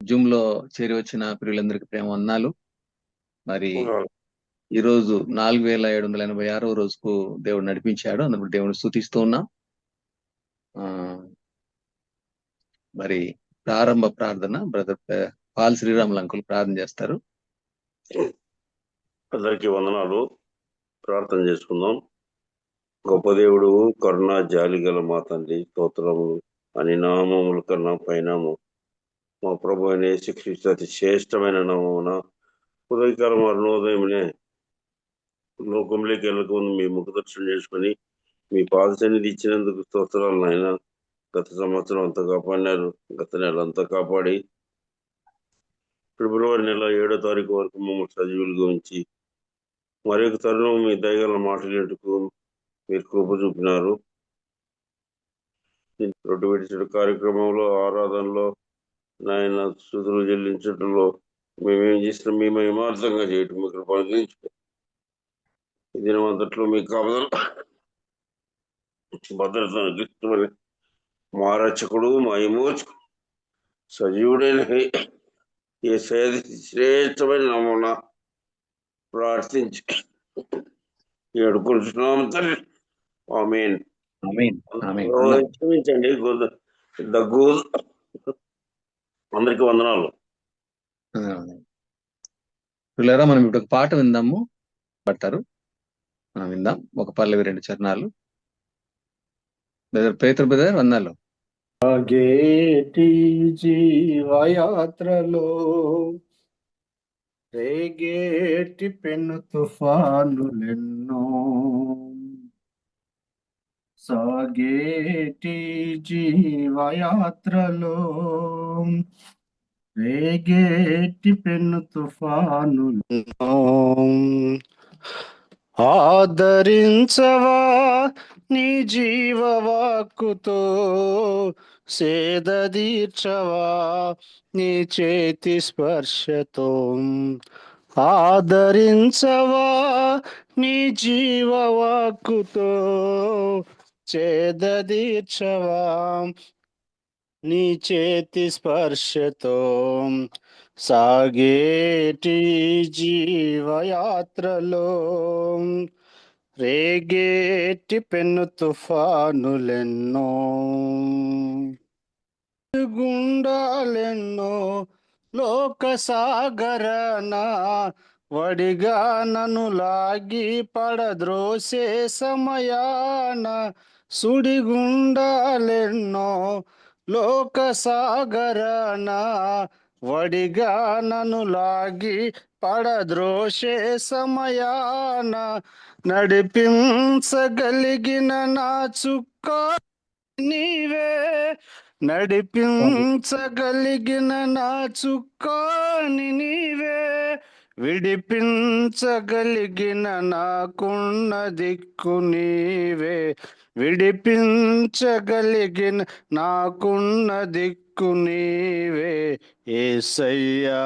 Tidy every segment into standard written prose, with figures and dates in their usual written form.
Zoom లో చేరి వచ్చిన ప్రియులందరికీ ప్రేమ వందనాలు. మరి ఈ రోజు 4786వ రోజుకు దేవుడు నడిపించాడు, అందుకు దేవుని స్తుతిస్తూ ఉన్నాం. ఆ, మరి ప్రారంభ ప్రార్థన బ్రదర్ పాల్ శ్రీరాములు అంకుల్ ప్రార్థన చేస్తారు. అందరికీ వందనాలు. ప్రార్థన చేసుకుందాం. గొప్ప దేవుడు, కరుణ జాలి గల మా తండ్రి, స్తోత్రములు అని నామముల కన్నా పైనాము మా ప్రభు అనే శిక్షిస్తూ అతి శ్రేష్టమైన నామమున ఉదయకాలం అరుణోదయమునే లోకంలోకి వెళ్ళక ముందు మీ ముఖ దర్శనం చేసుకుని మీ పాద సన్నిధి ఇచ్చినందుకు స్తోత్రాలు నాయన. గత సంవత్సరం అంతా కాపాడినారు, గత నెల అంతా కాపాడి ఫిబ్రవరి నెల 7వ తారీఖు వరకు మమ్మల్ని సజీవులుగా ఉంచి మరి ఒక తరుణం మీ దయగల మాటలేందుకు మీరు కృప చూపినారు. రొట్టె విడిచిన కార్యక్రమంలో, ఆరాధనలో నాయన స్తుతులు చెల్లించడంలో మేమేం చేసినా మీ మహిమార్థంగా చేయటం మీ కృప అనుగ్రహించు. ఈ దినం అంతట్లో మీ కాపుదల భద్రత అనుగ్రహించమని మా రక్షకుడు, మా విమోచకుడు, సజీవుడైన ఈ శ్రేష్టమైన నామమున ప్రార్థించి ఏడుకుంటున్నాం తండ్రి. ఆమేన్. ఆమేన్. ఆమేన్. క్షమించండి, దగ్గు. అందరికి వందనాలు. పిల్లరా, మనం ఇప్పుడు ఒక పాట విందాము. పడతారు, మనం విందాం. ఒక పల్లవి 2 చరణాలు. బ్రదర్ పేతురు బ్రదర్ వందనాలు. సాగేటి జీవయాత్రలో రేగేటి పెను తుఫానులెన్నో, సాగేటి జీవయాత్రలో రేగేటి పెను తుఫానులెన్నో, ఆదరించవా నీ జీవవాక్కుతో, సేదదీర్చవా నీ చేతి స్పర్శతో, ఆదరించవా నీ జీవవాక్కుతో, చేదదీర్చవా నీ చేతి స్పర్శతో, సాగేటి జీవయాత్రలో రేగేటి పెను తుఫానులెన్నో, గుండాలెన్నో లోక సాగరన వడిగా నన్ను లాగి పడద్రోసే సమయాన, సుడిగుండాలెన్నో లోక సాగరన వడిగా నన్ను లాగి పడద్రోసే సమయాన, నడిపించగలిగిన నా చుక్క నీవే, నడిపించగలిగిన నా చుక్కాని నీవే, విడిపించగలిగిన నాకున్న దిక్కు నీవే, విడిపించగలిగిన నాకున్న దిక్కు నీవే. యేసయ్యా,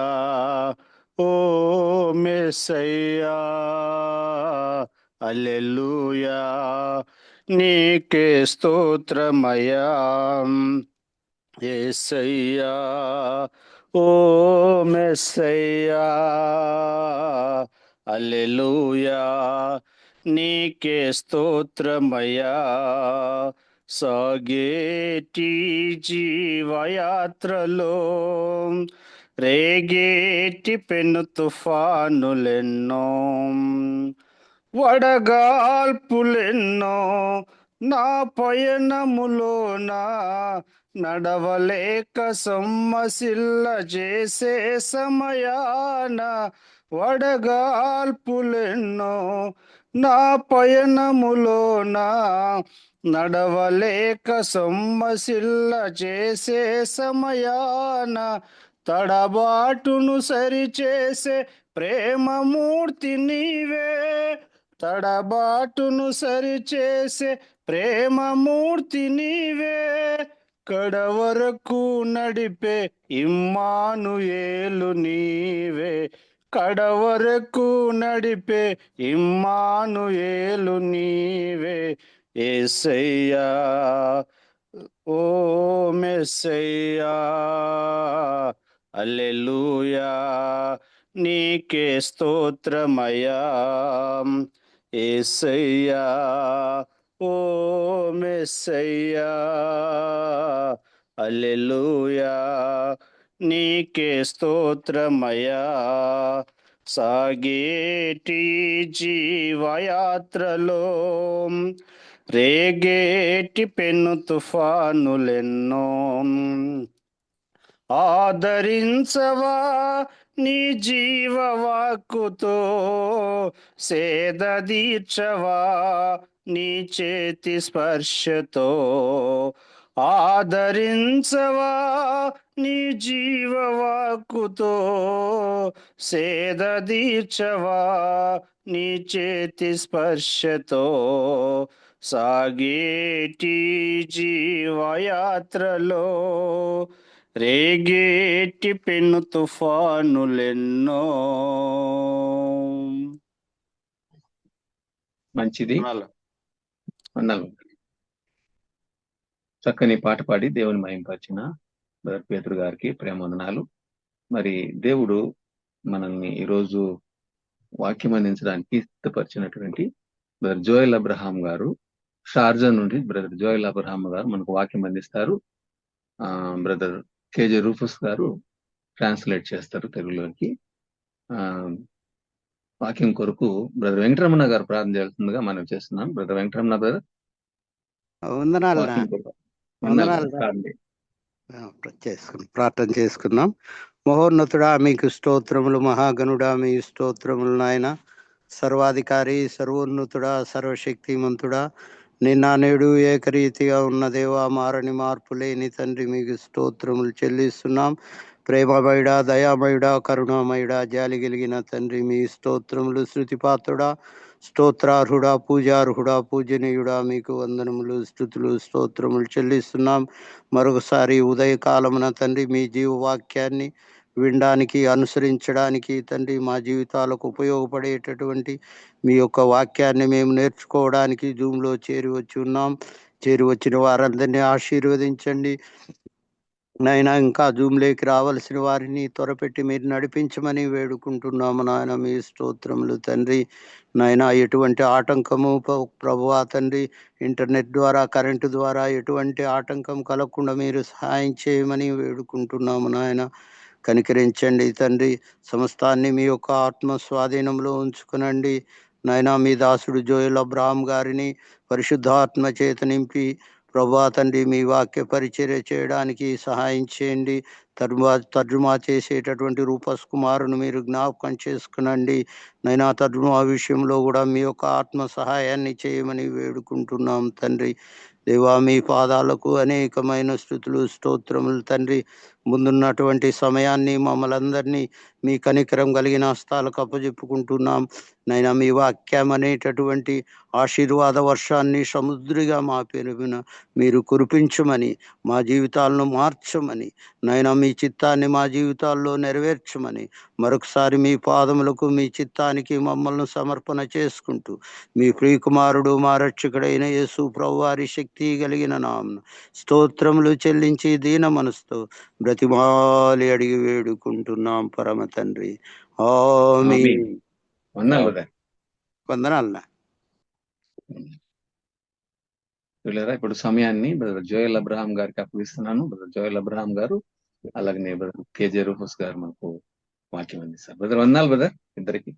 ఓ మెస్సయ్యా, హల్లెలూయా, నీకే స్తోత్రమయ్యా. యేసయ్యా, ఓ మెస్సయ్యా, హల్లెలూయా, నీకే స్తోత్రమయ్యా. సాగేటి జీవయాత్రలో రేగేటి పెను తుఫానులెన్నో, వడగాల్పులెన్నో నా పయనములోన, నడవలేక సొమ్మసిల్ల చేసే సమయాన, వడగాల్పులెన్నో నా పయనములోన, నడవలేక సొమ్మసిల్ల చేసే సమయాన, తడబాటును సరిచేసే ప్రేమమూర్తి నీవే, తడబాటును సరిచేసే ప్రేమమూర్తి నీవే, కడవరకు నడిపే ఇమ్మానుయేలు నీవే, కడవరకు నడిపే ఇమ్మానుయేలు నీవే. యేసయ్యా, ఓ మెస్సయ్యా, హల్లెలూయా నీకే స్తోత్రమయ్యా యేసయ్యా ఓ మెస్సయ్యా హల్లెలూయా నీకే స్తోత్రమయ్యా సాగేటి జీవయాత్రలో రేగేటి పెను తుఫానులెన్నో ఆదరించవా నీ జీవవాక్కుతో సేద దీర్చవా నీ చేతి స్పర్శతో ఆదరించవా నీ జీవవాక్కుతో సేద దీర్చవా నీ చేతి స్పర్శతో సాగేటి జీవయాత్రలో రేగేటి పెను తుఫానులెన్నో. మంచిది. వందనాలు. చక్కని పాట పాడి దేవుని మహింపరిచిన బ్రదర్ పేతురు గారికి ప్రేమ వందనాలు. మరి దేవుడు మనల్ని ఈరోజు వాక్యం అందించడానికి సిద్ధపరిచినటువంటి బ్రదర్ జోయల్ అబ్రహాం గారు, షార్జా నుండి బ్రదర్ జోయల్ అబ్రహాం గారు మనకు వాక్యం అందిస్తారు. బ్రదర్ కేజే రూఫస్ గారు ట్రాన్స్లేట్ చేస్తారు తెలుగులోకి. వాక్యం కొరకు బ్రదర్ వెంకటరమణ గారు ప్రార్థన చేస్తుందిగా మనం చేస్తున్నాం. బ్రదర్ వెంకటరమణ బ్రదర్ ప్రార్థన చేసుకుందాం. మహోన్నతుడా మీకు స్తోత్రములు, మహాగణుడా మీ స్తోత్రములు నాయన. సర్వాధికారి, సర్వోన్నతుడా, సర్వశక్తిమంతుడా, నిన్న నేడు ఏకరీతిగా ఉన్న దేవా, మారని మార్పు లేని తండ్రి మీకు స్తోత్రములు చెల్లిస్తున్నాం. ప్రేమమయుడా, దయామయుడా, కరుణామయుడా, జాలి కలిగిన తండ్రి మీ స్తోత్రములు. శృతిపాత్రుడా, స్తోత్రార్హుడా, పూజార్హుడా, పూజనీయుడా మీకు వందనములు, స్తుతులు, స్తోత్రములు చెల్లిస్తున్నాం. మరొకసారి ఉదయకాలమున తండ్రి మీ జీవవాక్యాన్ని వినడానికి, అనుసరించడానికి తండ్రి మా జీవితాలకు ఉపయోగపడేటటువంటి మీ యొక్క వాక్యాన్ని మేము నేర్చుకోవడానికి జూమ్లో చేరి వచ్చిన వారందరినీ ఆశీర్వదించండి నాయన. ఇంకా జూమ్లోకి రావాల్సిన వారిని త్వరపెట్టి మీరు నడిపించమని వేడుకుంటున్నాము నాయన. మీ స్తోత్రములు తండ్రి. నాయన ఎటువంటి ఆటంకము ప్రభువా తండ్రి, ఇంటర్నెట్ ద్వారా, కరెంటు ద్వారా ఎటువంటి ఆటంకం కలగకుండా మీరు సహాయం చేయమని వేడుకుంటున్నాము నాయన. కనికరించండి తండ్రి. సమస్తాన్ని మీ యొక్క ఆత్మ స్వాధీనంలో ఉంచుకునండి నాయన. మీ దాసుడు జోయల్ అబ్రహాం గారిని పరిశుద్ధాత్మ చేత నింపి ప్రభువా తండ్రి మీ వాక్య పరిచర్య చేయడానికి సహాయం చేయండి. తర్జుమా చేసేటటువంటి రూపస్ కుమారును మీరు జ్ఞాపకం చేసుకునండి నైనా. తర్జుమా విషయంలో కూడా మీ యొక్క ఆత్మ సహాయాన్ని చేయమని వేడుకుంటున్నాం తండ్రి. దేవా మీ పాదాలకు అనేకమైన స్తుతులు, స్తోత్రములు తండ్రి. ముందున్నటువంటి సమయాన్ని మమ్మల్ని అందరినీ మీ కనికరం కలిగిన హస్తాలకు అప్పజెప్పుకుంటున్నాం నైనా. మీ వాక్యం అనేటటువంటి ఆశీర్వాద వర్షాన్ని సముద్రిగా మా పేరున మీరు కురిపించమని, మా జీవితాలను మార్చమని నైనా, మీ చిత్తాన్ని మా జీవితాల్లో నెరవేర్చమని మరొకసారి మీ పాదములకు, మీ చిత్తానికి మమ్మల్ని సమర్పణ చేసుకుంటూ మీ ప్రియకుమారుడు మా రక్షకుడైన యేసు ప్రభువారి శక్తి కలిగిన నామమున స్తోత్రములు చెల్లించి దీన మనసుతో బ్రతిమాలి అడిగి వేడుకుంటున్నాం పరమ తండ్రి. ఆమేన్. వందనాలు. ఇప్పుడు సమయాన్ని బ్రదర్ జోయల్ అబ్రహాం గారికి అప్పగిస్తున్నాను. బ్రదర్ జోయల్ అబ్రహాం గారు, అలాగే బ్రదర్ కేజే రూఫస్ గారు మనకు వాక్యం అందిస్తారు. బ్రదర్ వందనాలు బ్రదర్ ఇద్దరికి.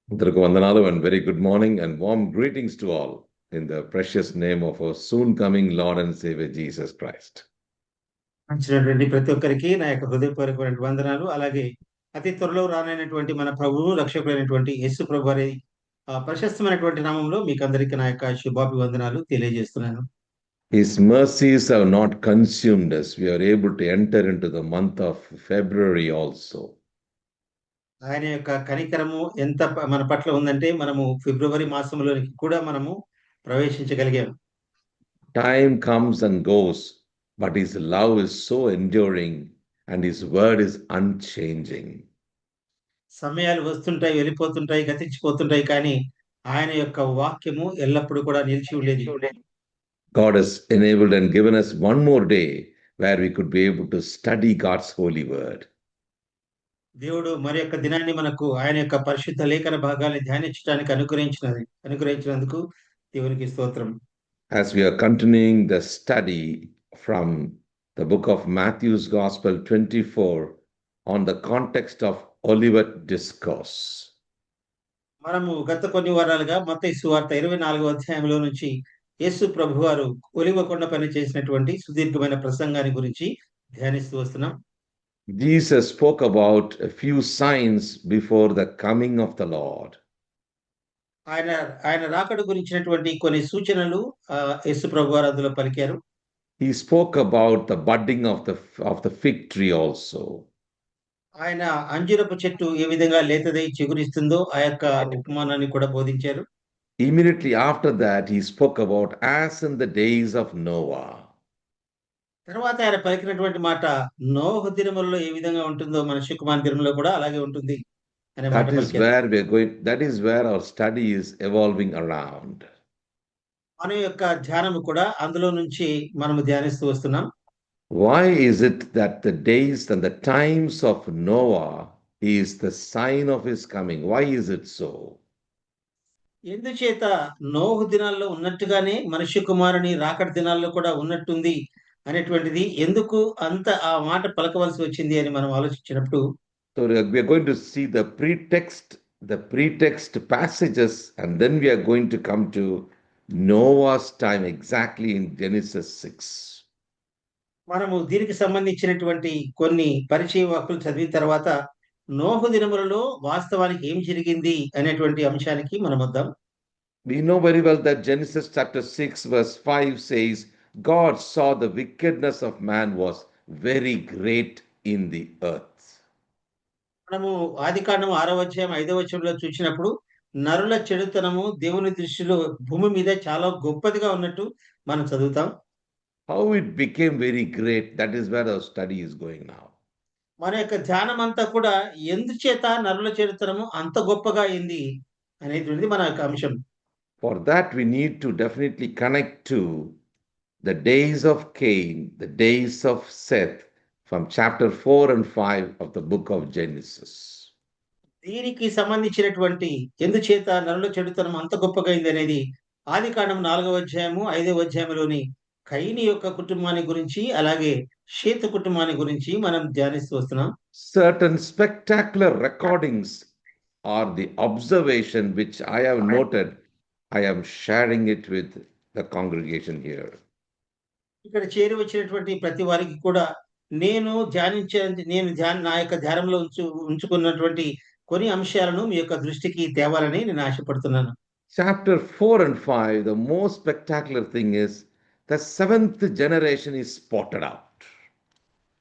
ఇద్దరికి వందనాలు and very good morning and warm greetings to all in the precious name of our soon coming Lord and saviour Jesus Christ. మంచినటువంటి ప్రతి ఒక్కరికి నా యొక్క హృదయపూర్వకమైన వందనాలు. అలాగే అతి త్వరలో రానైనటువంటి మన ప్రభువు రక్షకుడైనటువంటి యేసు ప్రభు వారి ప్రశస్తమైనటువంటి నామంలో మీకు అందరికీ నా యొక్క శుభాభివందనాలు తెలియజేస్తున్నాను. His mercies have not consumed us. We are able to enter into the month of February also. ఆయన యొక్క కనికరము ఎంత మన పట్ల ఉందంటే మనము ఫిబ్రవరి మాసంలోనికి కూడా మనము ప్రవేశించగలిగాము. Time comes and goes, but his love is so enduring and his word is unchanging. సమయాలు వస్తుంటాయి, వెళ్ళిపోతుంటాయి, గతించిపోతుంటాయి, కానీ ఆయన యొక్క వాక్యము ఎల్లప్పుడూ కూడా నిలిచి ఉండేది. God has enabled and given us one more day where we could be able to study God's holy word. దేవుడు మరి యొక్క దినాన్ని మనకు ఆయన యొక్క పరిశుద్ధ లేఖన భాగాన్ని ధ్యానించడానికి అనుగ్రహించినందుకు దేవునికి స్తోత్రం. As we are continuing the study from the book of Matthew's Gospel 24 on the context of Olivet Discourse. మనము గత కొన్ని వారాలుగా మత్తయి సువార్త 24వ అధ్యాయంలో నుంచి యేసు ప్రభువారు ఒలివ కొండపైన చేసినటువంటి సుదీర్ఘమైన ప్రసంగాన్ని గురించి ధ్యానిస్తూ వస్తున్నాం. Jesus spoke about a few signs before the coming of the Lord. ఆయన రాకడ గురించినటువంటి కొన్ని సూచనలు యేసు ప్రభువారు అందులో పలికారు. He spoke about the budding of the fig tree also. ఆయన అంజూరపు చెట్టు ఏ విధంగా లేతదై చిగురిస్తుందో ఆ యొక్క ఉపమానాన్ని కూడా బోధించారు. Immediately after that, he spoke about as in the days of Noah. తర్వాత ఆయన పలికినటువంటి మాట నోహు దినములలో ఏ విధంగా ఉంటుందో మనుష్య కుమారుని దినంలో కూడా అలాగే ఉంటుంది అనే మాట పలికారు. That is where our study is evolving around. మన యొక్క ధ్యానము కూడా అందులో నుంచి మనము ధ్యానిస్తూ వస్తున్నాం. Why is it that the days and the times of Noah is the sign of his coming? Why is it so? ఎందుచేత నోహు దినాల్లో ఉన్నట్టుగానే మనుష్య కుమారుని రాకడ దినాల్లో కూడా ఉన్నట్టుంది అనేటువంటిది ఎందుకు అంత ఆ మాట పలకవలసి వచ్చింది అని మనం ఆలోచించినప్పుడు, so we are going to see the pretext passages, and then we are going to come to Noah's time exactly in Genesis 6. మనము దీనికి సంబంధించినటువంటి కొన్ని పరిచయ వాక్కులు చదివిన తర్వాత నోహు దినములలో వాస్తవానికి ఏం జరిగింది అనేటువంటి అంశానికి మనం వద్దాం. We know very well that Genesis chapter 6 verse 5 says, God saw the wickedness of man was very great in the earth. మనము ఆదికాండం 6వ అధ్యాయం 5వ వచనంలో చూసినప్పుడు నరుల చెడుతనము దేవుని దృష్టిలో భూమి మీద చాలా గొప్పదిగా ఉన్నట్టు మనం చదువుతాం. How it became very great, that is where our study is going now. మన యొక్క ధ్యానం అంతా కూడా ఎందుచేత నరుల చెడుతనము అంత గొప్పగా అయింది అనేటువంటిది మన యొక్క అంశం. For that we need to definitely connect to the days of Cain, the days of Seth from chapter 4 and 5 of the book of Genesis. దీనికి సంబంధించినటువంటి ఎందుచేత నరుల చెడుతనం అంత గొప్పగా అయింది అనేది ఆదికాండం 4వ అధ్యాయము 5వ అధ్యాయంలోని కయీను యొక్క కుటుంబాన్ని గురించి అలాగే షేతు కుటుంబాన్ని గురించి మనం ధ్యానిస్తూ వస్తున్నాం. Certain spectacular recordings are the observation which I have noted. I am sharing it with the congregation here. ఇక్కడ చేరి వచ్చినటువంటి ప్రతి వారికి కూడా నేను నా యొక్క ధ్యానంలో ఉంచుకున్నటువంటి కొన్ని అంశాలను మీ యొక్క దృష్టికి తేవాలని నేను ఆశపడుతున్నాను. Chapter 4 and 5, the most spectacular thing is the 7th generation is spotted out.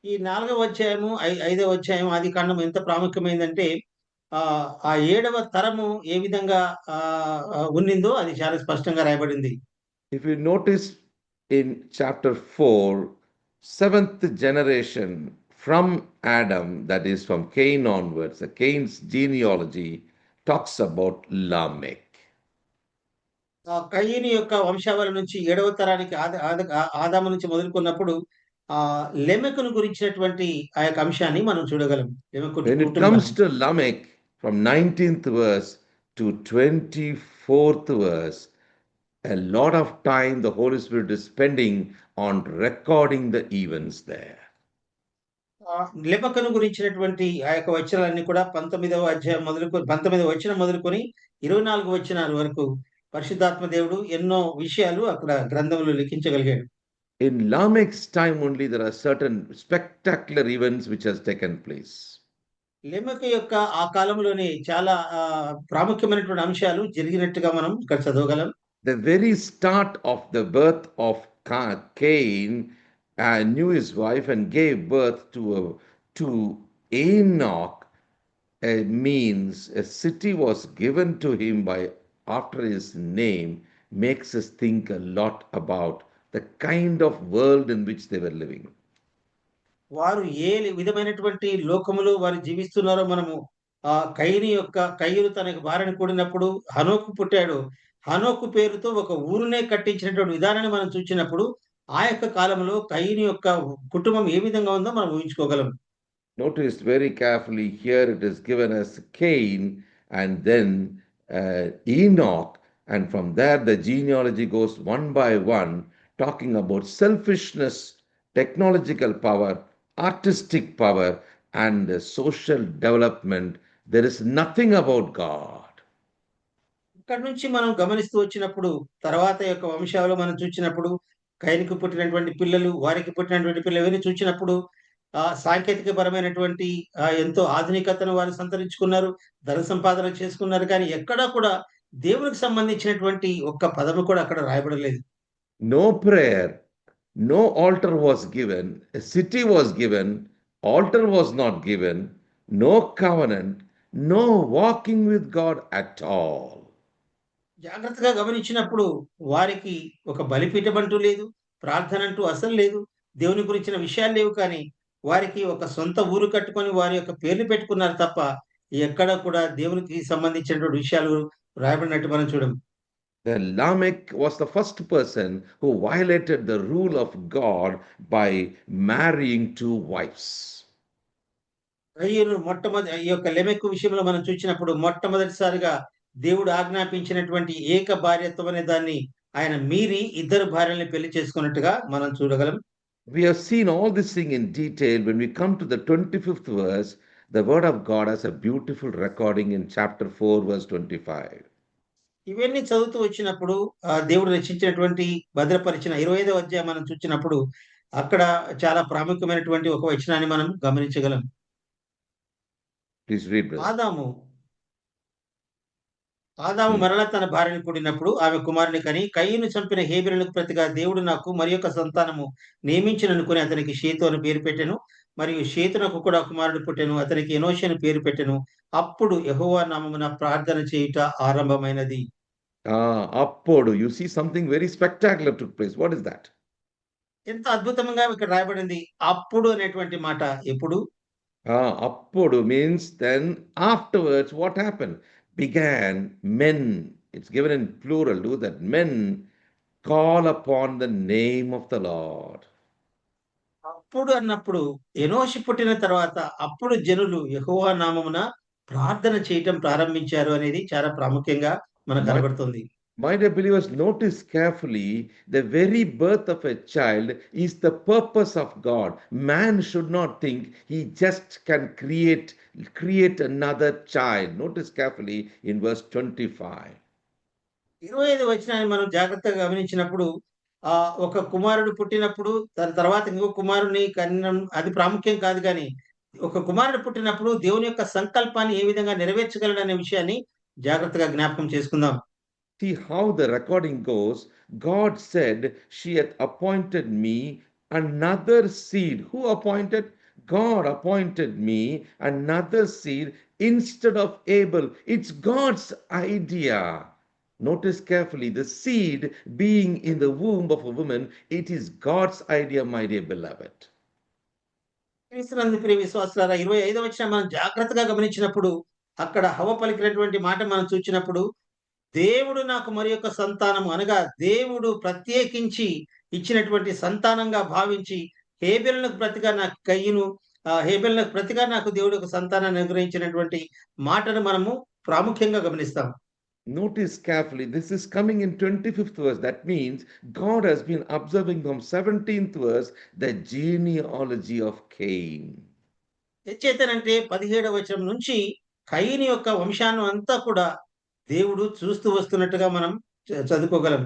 ఈ 4వ అధ్యాయము 5వ అధ్యాయం ఆదికాండం ఎంత ప్రాముఖ్యమైందంటే ఆ 7వ తరము ఏ విధంగా ఉన్నిందో అది చాలా స్పష్టంగా రాయబడింది. If you notice in chapter 4, 7th generation from Adam, that is from Cain onwards, the Cain's genealogy talks about Lamech. కయీను యొక్క వంశావళి నుంచి 7వ తరానికి ఆదాము నుంచి మొదలుకున్నప్పుడు లెమెకును గురించినటువంటి ఆ యొక్క అంశాన్ని మనం చూడగలం. When it comes to Lamech, from 19th verse to 24th verse, a lot of time the Holy Spirit is spending on recording the events there. లెమెకును గురించినటువంటి ఆ యొక్క వచనాలన్నీ కూడా 19వ అధ్యాయం 19వ వచనం మొదలుకొని 24 వచనాల వరకు పరిశుద్ధాత్మ దేవుడు ఎన్నో విషయాలు అక్కడ గ్రంథంలో లిఖించగలిగాడు. In Lamech's time only there are certain spectacular events which has taken place. లెమెకు యొక్క ఆ కాలంలోనే చాలా ప్రాముఖ్యమైనటువంటి అంశాలు జరిగినట్టుగా మనం ఇక్కడ చదవగలం. The very start of the birth of Cain knew his wife and gave birth to Enoch. Means a city was given to him after his name, makes us think a lot about the kind of world in which they were living. వారు ఏ విధమైనటువంటి లోకములో వారు జీవిస్తున్నారో మనము కయీను తన భార్యను కూడినప్పుడు హనోకు పుట్టాడు. హనోకు పేరుతో ఒక ఊరునే కట్టించినటువంటి విధానాన్ని మనం చూసినప్పుడు ఆ యొక్క కాలంలో కయీను యొక్క కుటుంబం ఏ విధంగా ఉందో మనం ఊహించుకోగలం. Notice very carefully here it is given as Cain and then Enoch, and from there the genealogy goes one by one, talking about selfishness, technological power, artistic power, and social development. There is nothing about God. ఇక్కడి నుంచి మనం గమనిస్తూ వచ్చినప్పుడు తర్వాత యొక్క వంశావళిలో మనం చూచినప్పుడు కయీనుకు పుట్టినటువంటి పిల్లలు, వారికి పుట్టినటువంటి పిల్లలు ఇవన్నీ చూచినప్పుడు సాంకేతికపరమైనటువంటి ఎంతో ఆధునికతను వారు సంతరించుకున్నారు. ధన సంపాదన చేసుకున్నారు. కానీ ఎక్కడా కూడా దేవునికి సంబంధించినటువంటి ఒక్క పదము కూడా అక్కడ రాయబడలేదు. No prayer, no altar was given, a city was given, altar was not given, no covenant, no walking with God at all. జాగ్రత్తగా గమనించినప్పుడు వారికి ఒక బలిపీఠం అంటూ లేదు. ప్రార్థన అంటూ అసలు లేదు. దేవుని గురించిన విషయాలు లేవు. కానీ వారికి ఒక సొంత ఊరు కట్టుకొని వారి యొక్క పేర్లు పెట్టుకున్నారు తప్ప ఎక్కడ కూడా దేవునికి సంబంధించినటువంటి విషయాలు రాయబడినట్టు మనం చూడం. The Lamech was the first person who violated the rule of God by marrying two wives. కయీను ఈ యొక్క లెమెక్కు విషయంలో మనం చూసినప్పుడు మొట్టమొదటిసారిగా దేవుడు ఆజ్ఞాపించినటువంటి ఏక భార్యత్వం అనే దాన్ని ఆయన మీరి ఇద్దరు భార్యల్ని పెళ్లి చేసుకున్నట్టుగా మనం చూడగలం. We have seen all this thing in detail when we come to the 25th verse. The word of God has a beautiful recording in chapter 4 verse 25. ఇవన్నీ చదువుతూ వచ్చినప్పుడు దేవుడు రచించినటువంటి భద్రపరిచిన 25వ అధ్యాయం మనం చూసినప్పుడు అక్కడ చాలా ప్రాముఖ్యమైనటువంటి ఒక వచనాన్ని మనం గమనించగలం. Please read, brother. ఆదాము మరలా తన భార్యను కూడినప్పుడు ఆమె కుమారుని కని కయీను చంపిన హేబెలుకు ప్రతిగా దేవుడు నాకు మరి యొక్క సంతానము నియమించిననుకుని అతనికి షేతు అని పేరు పెట్టెను. మరియు షేతునకు కూడా కుమారుడు పుట్టెను. అతనికి ఎనోషి అని పేరు పెట్టెను. అప్పుడు యెహోవా నామమున ప్రార్థన చేయుట ఆరంభమైనది. Appodu. You see something very spectacular took place. What is that? ఎంత అద్భుతంగా ఇక్కడ రాయబడింది. అప్పుడు అనేటువంటి మాట ఎప్పుడు? Appodu means then afterwards what happened? Began men. It's given in plural. Do that. Men call upon the name of the Lord. అప్పుడు అన్నప్పుడు ఎనోషి పుట్టిన తర్వాత అప్పుడు జనులు యెహోవా నామమున ప్రార్థన చేయటం ప్రారంభించారు అనేది చాలా ప్రాముఖ్యంగా మనకు కనబడుతుంది. My dear believers, notice carefully, the very birth of a child is the purpose of God. Man should not think he just can create another child. Notice carefully in verse 25. 25 వచనాన్ని మనం జాగ్రత్తగా గమనించినప్పుడు ఒక కుమారుడు పుట్టినప్పుడు దాని తర్వాత ఇంకో కుమారుని కనడం అది ప్రాముఖ్యం కాదు. కానీ ఒక కుమారుడు పుట్టినప్పుడు దేవుని యొక్క సంకల్పాన్ని ఏ విధంగా నెరవేర్చగలడనే విషయాన్ని జాగ్రత్తగా జ్ఞాపకం చేసుకుందాం. See how the recording goes. God said, she hath appointed me another seed. Who appointed? God appointed me another seed instead of Abel. It's God's idea. Notice carefully, the seed being in the womb of a woman, it is God's idea, my dear beloved. క్రీస్తునందు ప్రియ విశ్వాసులారా 25వ వచనం మనం జాగ్రత్తగా గమనించినప్పుడు అక్కడ హవ్వ పలికినటువంటి మాట మనం చూచినప్పుడు దేవుడు నాకు మరి యొక్క సంతానము అనగా దేవుడు ప్రత్యేకించి ఇచ్చినటువంటి సంతానంగా భావించి హేబెలునకు ప్రతిగా నాకు కయ్యను హేబెలునకు ప్రతిగా నాకు దేవుడు ఒక సంతానాన్ని అనుగ్రహించినటువంటి మాటను మనము ప్రాముఖ్యంగా గమనిస్తాం. Notice carefully, this is coming in 25th verse. That means God has been observing from 17th verse the genealogy of Cain. ఎచ్చేతనంటే 17వ వచనం నుంచి కయీను యొక్క వంశాన్ని అంతా కూడా దేవుడు చూస్తూ వస్తున్నట్టుగా మనం చదువుకోగలం.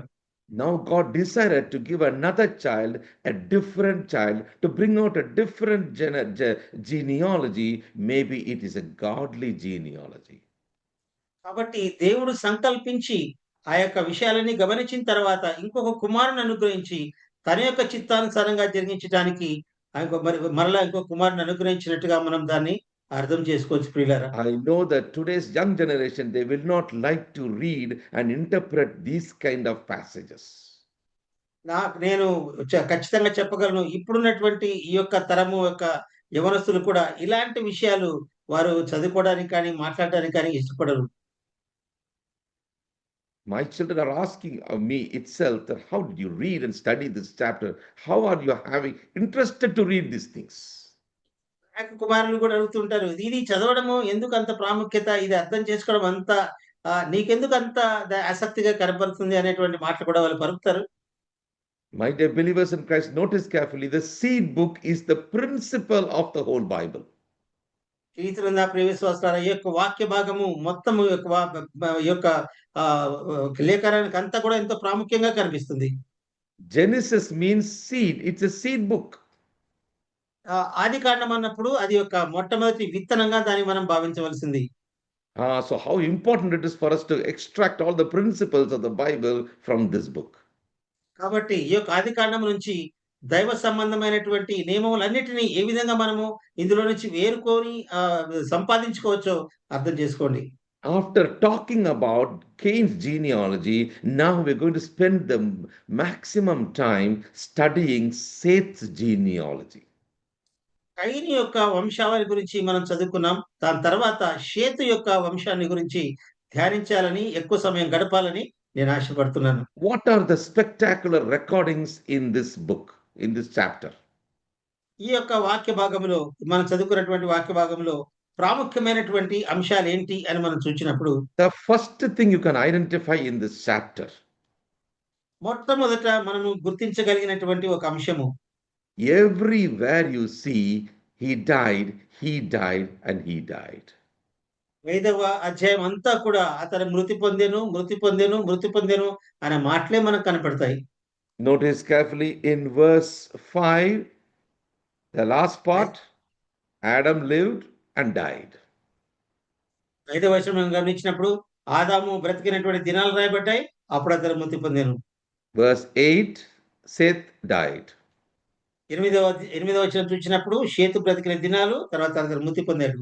Now God decided to give another child, a different child, to bring out a different genealogy. Maybe it is a godly genealogy. కాబట్టి దేవుడు సంకల్పించి ఆ యొక్క విషయాలన్నీ గమనించిన తర్వాత ఇంకొక కుమారుని అనుగ్రహించి తన యొక్క చిత్తానుసారంగా జరిగించడానికి మరలా ఇంకొక కుమారుని అనుగ్రహించినట్టుగా మనం దాన్ని అర్థం చేసుకోవచ్చు ప్రియులారా. I know that today's young generation, they will not like to read and interpret these kind of passages. నేను ఖచ్చితంగా చెప్పగలను, ఇప్పుడున్నటువంటి ఈ యొక్క తరము యొక్క యవనస్తులు కూడా ఇలాంటి విషయాలు వారు చదువుకోవడానికి కానీ మాట్లాడడానికి కానీ ఇష్టపడరు. My children are asking me itself that how did you read and study this chapter? How are you having interested to read these things? నా యొక్క కుమారులు కూడా అడుగుతుంటారు. ఇది చదవడము ఎందుకు అంత ప్రాముఖ్యత? ఇది అర్థం చేసుకోవడం అంత నీకెందుకు అంత ఆసక్తిగా కనపడుతుంది అనేటువంటి మాటలు కూడా వాళ్ళు పలుకుతారు. My dear believers in Christ, notice carefully, the seed book is the principle of the whole Bible. క్రీస్తునందు ప్రియ విశ్వాసులారా, ఈ యొక్క వాక్య భాగము మొత్తము యొక్క ఈ యొక్క లేఖనానికి అంతా కూడా ఎంతో ప్రాముఖ్యంగా కనిపిస్తుంది. Genesis means seed. It's a seed book. ఆదికాండం అన్నప్పుడు అది ఒక మొట్టమొదటి విత్తనంగా దాన్ని మనం భావించవలసింది. So how important it is for us to extract all the principles of the Bible from this book. కాబట్టి ఈ యొక్క ఆదికాండం నుంచి దైవ సంబంధమైనటువంటి నియమములన్నిటినీ ఏ విధంగా మనము ఇందులో నుంచి వేరుకొని సంపాదించుకోవచ్చో అర్థం చేసుకోండి. After talking about Cain's genealogy, now we're going to spend the maximum time studying Seth's genealogy. కయీను యొక్క వంశావళి గురించి మనం చదువుకున్నాం. దాని తర్వాత షేతు యొక్క వంశాన్ని గురించి ధ్యానించాలని, ఎక్కువ సమయం గడపాలని నేను ఆశపడుతున్నాను. What are the spectacular recordings in this book, in this chapter? ఈ యొక్క వాక్య భాగంలో మనం చదువుకున్నటువంటి వాక్య భాగంలో ప్రాముఖ్యమైనటువంటి అంశాలు ఏంటి అని మనం చూసినప్పుడు, The first thing you can identify in this chapter, మొట్టమొదట మనము గుర్తించగలిగినటువంటి ఒక అంశము, everywhere you see he died, and he died. 5వ అధ్యాయం అంతా కూడా అతను మృతి పొందెను అనే మాటలే మనకు కనపడతాయి. Notice carefully in verse 5, the last part, Adam lived and died. 5వ వచనం గమనించినప్పుడు ఆదాము బ్రతికినటువంటి దినాలు రాయబడ్డాయి, అప్పుడు అతను మృతి పొందెను. Verse 8, Seth died. 8వ వచనం చూసినప్పుడు షేతు బ్రతికిన దినాలు, తర్వాత అతను మృతి పొందాడు.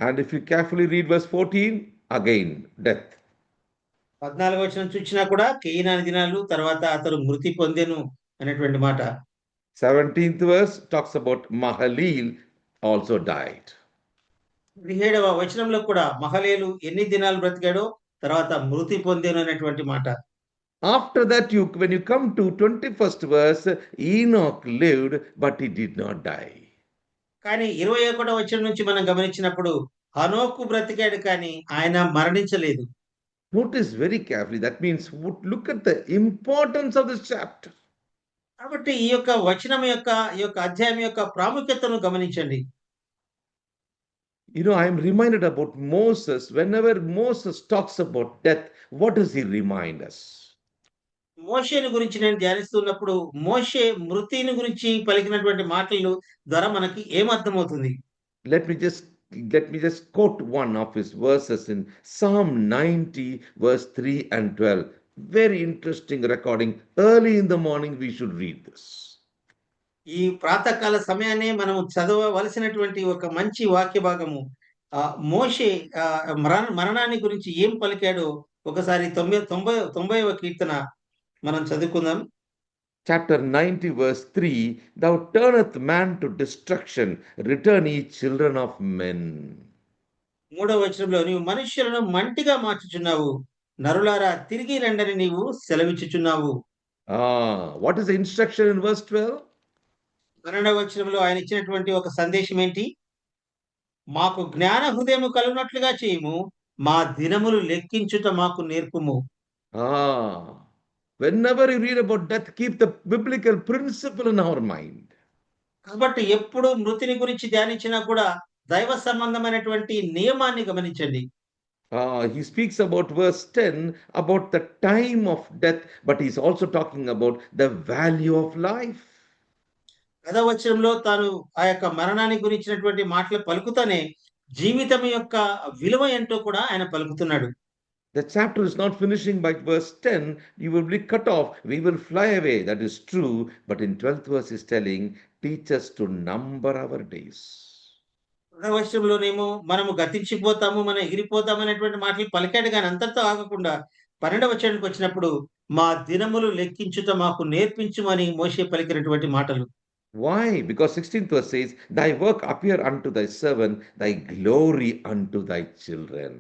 And if you carefully read verse 14, again death. 14వ వచనం చూసినా కూడా కేయినాని దినాలు, తర్వాత అతను మృతి పొందెను అనేటువంటి మాట. 17th verse talks about Mahaleel also died. 17వ వచనంలో కూడా మహలేలు ఎన్ని దినాలు బ్రతికాడో, తర్వాత మృతి పొందెను అనేటువంటి మాట. After that, when you come to 21st verse, Enoch lived, but he did not die. కానీ 21వ వచనం నుంచి మనం గమనించినప్పుడు హనోకు బ్రతికాడు, కానీ ఆయన మరణించలేదు. Notice very carefully, that means look at the importance of this chapter. కాబట్టి ఈ యొక్క వచనం యొక్క ఈ యొక్క అధ్యాయం యొక్క ప్రాముఖ్యతను గమనించండి. You know, I am reminded about Moses. Whenever Moses talks about death, what does he remind us? మోషేను గురించి నేను ధ్యానిస్తున్నప్పుడు మోషే మృతిని గురించి పలికినటువంటి మాటలు ద్వారా మనకి ఏమర్థమవుతుంది? Let me just quote one of his verses in Psalm 90 verse 3 and 12. Very interesting recording. Early in the morning we should read this. ఈ ప్రాతకాల సమయాన్ని మనం చదవవలసినటువంటి ఒక మంచి వాక్య భాగము. మోషే మరణాన్ని గురించి ఏం పలికాడో ఒకసారి 90వ కీర్తన మనం చదువుకుందాం. Chapter 90 verse 3, Thou turneth man to destruction, return ye children of men. 3వ వచనంలో, నీవు మనుష్యులను మంటిగా మార్చుచున్నావు, నరులారా తిరిగి రండని నీవు సెలవిచ్చుచున్నావు. What is the instruction in verse 12? 12వ వచనంలో ఆయన ఇచ్చినటువంటి ఒక సందేశం ఏంటి? మాకు జ్ఞాన హృదయము కలుగునట్లుగా చేయము, మా దినములు లెక్కించుట మాకు నేర్పుము. Whenever you read about death, keep the biblical principle in our mind. కాబట్టి ఎప్పుడు మృతిని గురించి ధ్యానించినా కూడా దైవ సంబంధమైనటువంటి నియమాన్ని గమనించండి. He speaks about verse 10 about the time of death, but he's also talking about the value of life. 10వ వచనంలో తాను ఆ యొక్క మరణాన్ని గురించినటువంటి మాటలు పలుకుతానే జీవితం యొక్క విలువ ఏంటో కూడా ఆయన పలుకుతున్నాడు. The chapter is not finishing by verse 10. You will be cut off. We will fly away. That is true. But in 12th verse is telling, teach us to number our days. వచనంలోనేమో మనము గతించిపోతాము, మనం ఎగిరిపోతాము అనేటువంటి మాటలు పలికాడు, కానీ అంతటితో ఆగకుండా 12వ వచనానికి వచ్చినప్పుడు మా దినములు లెక్కించుట మాకు నేర్పించుమని మోషే పలికినటువంటి మాటలు. Why? Because 16th verse says, Thy work appear unto thy servant, thy glory unto thy children.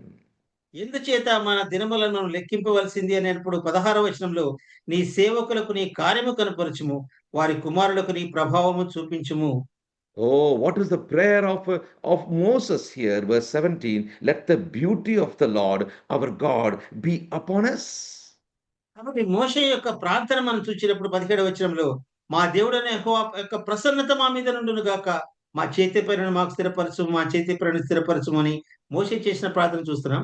ఎందుచేత మన దినములను లెక్కింపవలసింది అనేప్పుడు 16వ వచనంలో నీ సేవకులకు నీ కార్యము కనపరచుము, వారి కుమారులకు నీ ప్రభావము చూపించుము. Oh, what is the prayer of Moses here? Verse 17, let the beauty of the Lord our God be upon us. కాబట్టి మోషే యొక్క ప్రార్థన మనం చూసినప్పుడు 17వ వచనంలో మా దేవుడైన యెహోవా యొక్క ప్రసన్నత మా మీద నుండును గాక, మా చేతి పనిని మాకు స్థిరపరచు, మా చేతి పనిని స్థిరపరచుము అని మోషే చేసిన ప్రార్థన చూస్తున్నాం.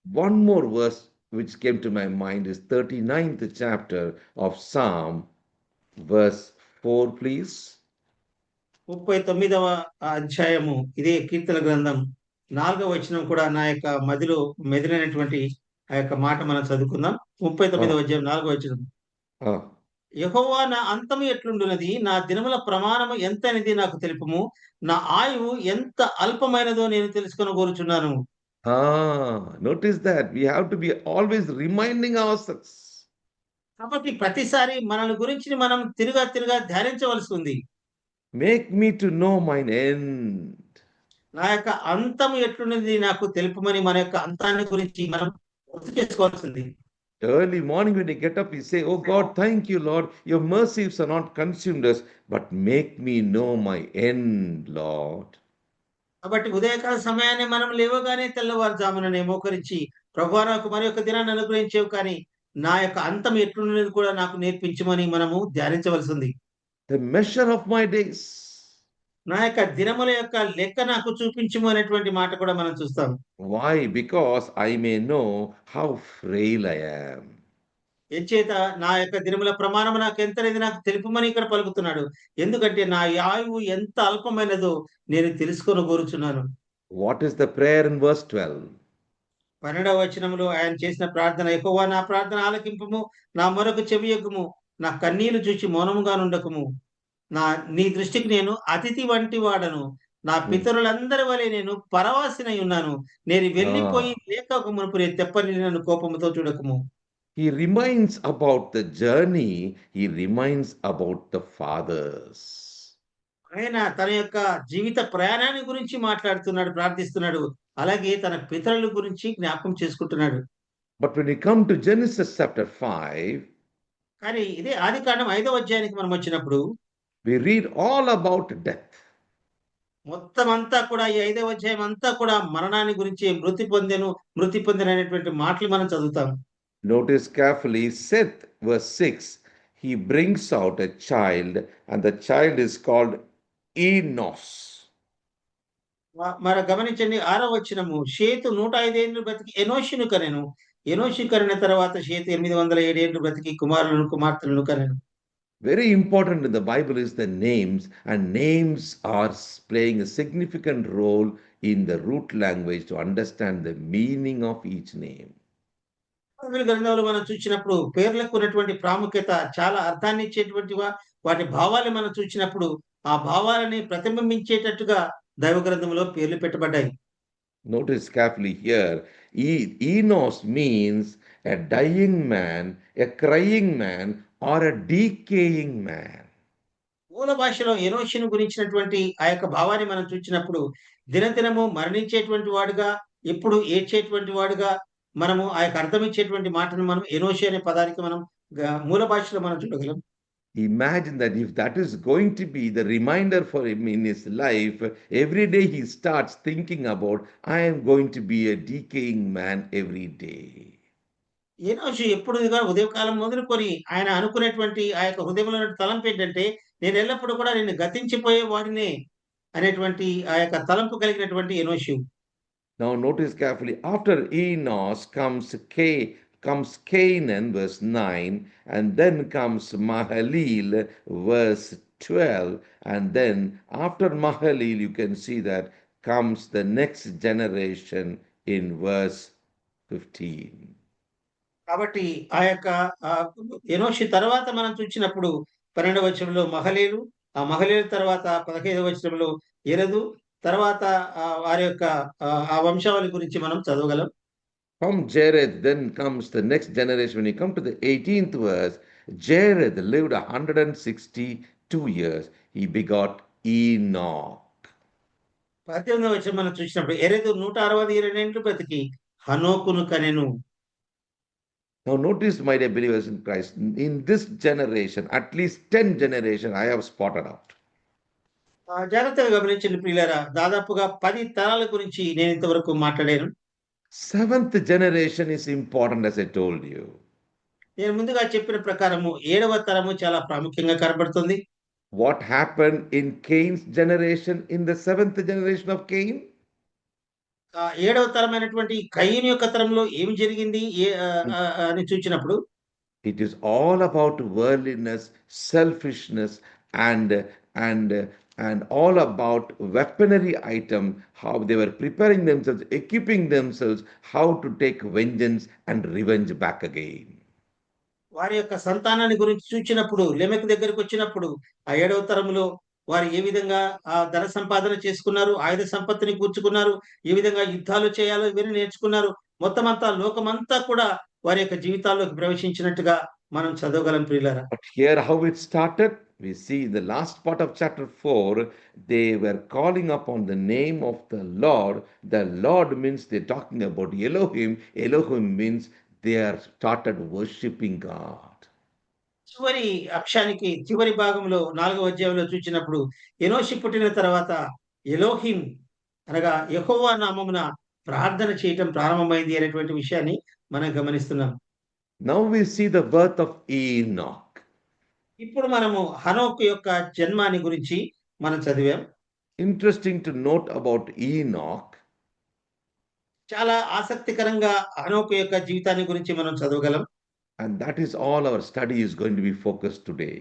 One more verse which came to my mind is 39th chapter of Psalm, verse 4, please. 39వ అధ్యాయము ఇదే కీర్తన గ్రంథం 4వ వచనం కూడా నా యొక్క మదిలో మెదిలినటువంటి ఆ యొక్క మాట మనం చదువుకుందాం. 39వ అధ్యాయం 4వ వచనం. Ah, యెహోవా నా అంతము ఎట్లుండునది, నా దినముల ప్రమాణము ఎంతనిది నాకు తెలుపుము, నా ఆయువు ఎంత అల్పమైనదో నేను తెలుసుకొనగోరుచున్నాను. notice that we have to be always reminding ourselves. కాబట్టి ప్రతిసారి మనల్ని గురించి మనం తిరుగా ధ్యానించవలసి ఉంది. Make me to know mine end. నా యొక్క అంతము ఎట్లున్నది నాకు తెలుపుమని మన యొక్క అంతాన్ని గురించి మనం గుర్తు చేసుకోవాల్సింది. Early morning when you get up, you say, oh God, thank you, Lord. Your mercies are not consumed us, but make me know my end, Lord. కాబట్టి ఉదయకాల సమయాన్ని మనం లేవగానే తెల్లవారుజాముననే మోకరించి ప్రభువా నాకు మరి యొక్క దినాన్ని అనుగ్రహించేవు, కానీ నా యొక్క అంతం ఎట్లున్నది కూడా నాకు నేర్పించమని మనము ధ్యానించవలసింది. The measure of my days. నా యొక్క దినముల యొక్క లెక్క నాకు చూపించుము అనేటువంటి మాట కూడా మనం చూస్తాం. Why? Because I may know how frail I am. ఎంచేత నా యొక్క దినముల ప్రమాణం నాకు ఎంతనేది నాకు తెలుపుమని ఇక్కడ పలుకుతున్నాడు. ఎందుకంటే నా ఆయువు ఎంత అల్పమైనదో నేను తెలుసుకొనగోరుచున్నాను. What is the prayer in verse 12? 12వ వచనంలో ఆయన చేసిన ప్రార్థన, యెహోవా నా ప్రార్థన ఆలకింపుము, నా మొరకు చెవియొగ్గుము, నా కన్నీళ్లు చూచి మౌనముగా నుండకుము. నీ దృష్టికి నేను అతిథి వంటి వాడను, నా పితరులందరి వలె నేను పరవాసినై ఉన్నాను. నేను వెళ్ళిపోయి లేక మునుపు తెప్పని నన్ను కోపముతో చూడకము. He reminds about the journey. He reminds about the fathers. ఆయన తన యొక్క జీవిత ప్రయాణాన్ని గురించి మాట్లాడుతున్నాడు, ప్రార్థిస్తున్నాడు. అలాగే తన పితరుల గురించి జ్ఞాపకం చేసుకుంటున్నాడు. But when we come to Genesis chapter 5, కానీ ఇదే ఆదికాండం 5వ అధ్యాయానికి మనం వచ్చినప్పుడు we read all about death. మొత్తం అంతా కూడా ఈ 5వ అధ్యాయం అంతా కూడా మరణాన్ని గురించి, మృతి పొందినటువంటి మాటలు మనం చదువుతాం. Notice carefully, Seth, verse 6, he brings out a child, and the child is called Enos. మరి గమనించండి 6వ వచనము, షేతు 105 ఏళ్ళు బ్రతికి ఎనోషును కనెను. ఎనోషు కనిన తర్వాత షేతు 807 ఏళ్ళు బ్రతికి కుమారులను కుమార్తెలను కనెను. Very important in the Bible is the names, and names are playing a significant role in the root language to understand the meaning of each name. Bible గ్రంథంలో మనం చూసినప్పుడు పేర్లకు ఉన్నటువంటి ప్రాముఖ్యత చాలా అర్థాన్ని ఇచ్చేటువంటివా, వాటి భావాలు మనం చూసినప్పుడు ఆ భావాలని ప్రతిబింబించేటట్టుగా దైవ గ్రంథంలో పేర్లు పెట్టబడ్డాయి. Notice carefully here, Enos means a dying man, a crying man, or a decaying man. మూల భాషలో ఎనోషును గురించినటువంటి ఆ యొక్క భావాన్ని మనం చూసినప్పుడు దినదినము మరణించేటువంటి వాడుగా, ఎప్పుడు ఏడ్చేటువంటి వాడుగా మనము ఆ యొక్క అర్థం ఇచ్చేటువంటి మాటను మనం ఎనోషి అనే పదానికి మనం మూల భాషలో మనం చూడగలం. Imagine that if that is going to be the reminder for him in his life, every day he starts thinking about, I am going to be a decaying man every day. ఎనోషు ఎప్పుడు ఉదయకాలం మొదలుకొని ఆయన అనుకునేటువంటి ఆ యొక్క హృదయంలో తలంపు ఏంటంటే, నేను ఎల్లప్పుడూ కూడా నేను గతించిపోయే వాడినే అనేటువంటి ఆ యొక్క తలంపు కలిగినటువంటి ఎనోషు. Now notice carefully, after Enos comes Canaan, verse 9, and then comes Mahalalel, verse 12, and then after Mahalalel, you can see that comes the next generation in verse 15. కాబట్టి ఆ యొక్క ఎనోషు తర్వాత మనం చూసినప్పుడు 12వ వచనంలో మహలేలు, ఆ మహలేలు తర్వాత 15వ వచనంలో ఎరదు, తర్వాత వారి యొక్క ఆ వంశావళి గురించి మనం చదవగలం. From Jared, then comes the next generation. When you come to the 18th verse, Jared lived 162 years. He begot Enoch. 18వ వచనం మనం చూసినప్పుడు ఎరెదు 162 బ్రతికి హనోకును కనెను. Now notice, my dear believers in Christ, in this generation, at least 10 generations I have spotted out. జాగ్రత్తగా గమనించండి ప్రియులారా, దాదాపుగా 10 తరాల గురించి నేను ఇంతవరకు మాట్లాడాను. 7th generation is important, as I told you. నేను ముందుగా చెప్పిన ప్రకారము 7వ తరము చాలా ప్రాముఖ్యంగా కనబడుతుంది. What happened in Cain's generation, in the 7th generation of Cain? 7వ తరమైనటువంటి కయీను యొక్క తరంలో ఏమి జరిగింది అని చూచినప్పుడు It is all about worldliness, selfishness, and and and all about weaponry item, how they were preparing themselves, equipping themselves, how to take vengeance and revenge back again. వారి యొక్క సంతానాన్ని గురించి చూచినప్పుడు లెమెకు దగ్గరికి వచ్చినప్పుడు ఆ 7వ తరములో వారు ఏ విధంగా ధన సంపాదన చేసుకున్నారు, ఆయుధ సంపత్తిని కూర్చుకున్నారు, ఏ విధంగా యుద్ధాలు చేయాలో ఇవన్నీ నేర్చుకున్నారు. మొత్తం అంతా లోకమంతా కూడా వారి యొక్క జీవితాల్లోకి ప్రవేశించినట్టుగా మనం చదవగలం ప్రియులారా. But here how it started, we see in the last part of chapter 4, they were calling upon the name of the Lord. The Lord means they're talking about Elohim. Elohim means they are started worshipping God. చివరి అక్షానికి చివరి భాగంలో 4వ అధ్యాయంలో చూచినప్పుడు ఎనోషి పుట్టిన తర్వాత ఎలోహిం అనగా యెహోవా నామమున ప్రార్థన చేయటం ప్రారంభమైంది అనేటువంటి విషయాన్ని మనం గమనిస్తున్నాం. Now we see the birth of Enoch. ఇప్పుడు మనము హనోకు యొక్క జన్మాన్ని గురించి మనం చదివాం. Interesting to note about Enoch. చాలా ఆసక్తికరంగా హనోకు యొక్క జీవితాన్ని గురించి మనం చదవగలం. And that is all our study is going to be focused today.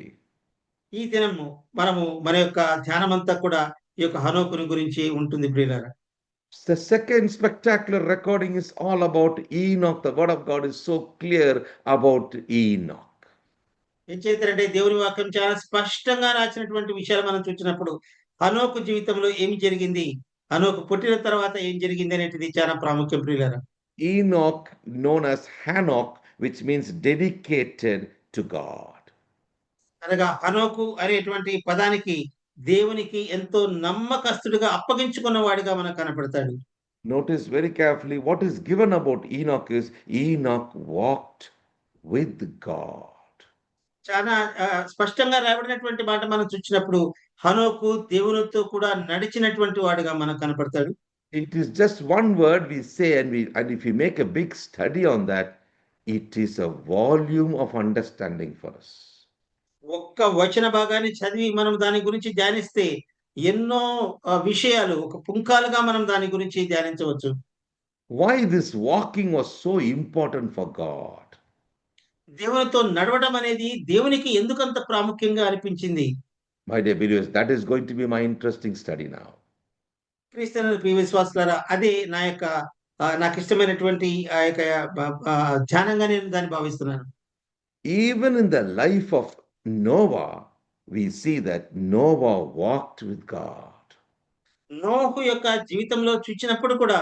ఈ దినము మనము మన యొక్క ధ్యానమంతా కూడా ఈ యొక్క హనోకుని గురించి ఉంటుంది ప్రియులారా. The second spectacular recording is all about Enoch. The word of God is so clear about Enoch. ఏం చేస్తారంటే దేవుని వాక్యం చాలా స్పష్టంగా రాసినటువంటి విషయాలు మనం చూసినప్పుడు హనోకు జీవితంలో ఏమి జరిగింది, హనోకు పుట్టిన తర్వాత ఏం జరిగింది అనేటిది చాలా ప్రాముఖ్యం ప్రియులారా. Enoch, known as Hanok, which means dedicated to God. అనగా హనోకు అనేటువంటి పదానికి దేవునికి ఎంతో నమ్మకస్తుడిగా అప్పగించుకున్న వాడిగా మనకు కనపడతాడు. Notice very carefully what is given about Enoch is Enoch walked with God. చాలా స్పష్టంగా రాబడినటువంటి మాట మనం చూసినప్పుడు హనోకు దేవునితో కూడా నడిచినటువంటి వాడిగా మనకు కనపడతాడు. It is just one word we say, and if we make a big study on that, it is a volume of understanding for us. ఒక్క వచన భాగాన్ని చదివి మనం దాని గురించి ధ్యానిస్తే ఎన్నో విషయాలు ఒక పుంకాలుగా మనం దాని గురించి ధ్యానించవచ్చు. Why this walking was so important for God? దేవునితో నడవడం అనేది దేవునికి ఎందుకంత ప్రాముఖ్యంగా అనిపించింది? My dear believers, that is going to be my interesting study now. క్రీస్తుని ప్రియ విశ్వాసులారా, అదే నాకు ఇష్టమైనటువంటి ఆ యొక్క ధ్యానంగా నేను దాన్ని భావిస్తున్నాను. Even in the life of Noah, we see that Noah walked with God. నోహు యొక్క జీవితంలో చూచినప్పుడు కూడా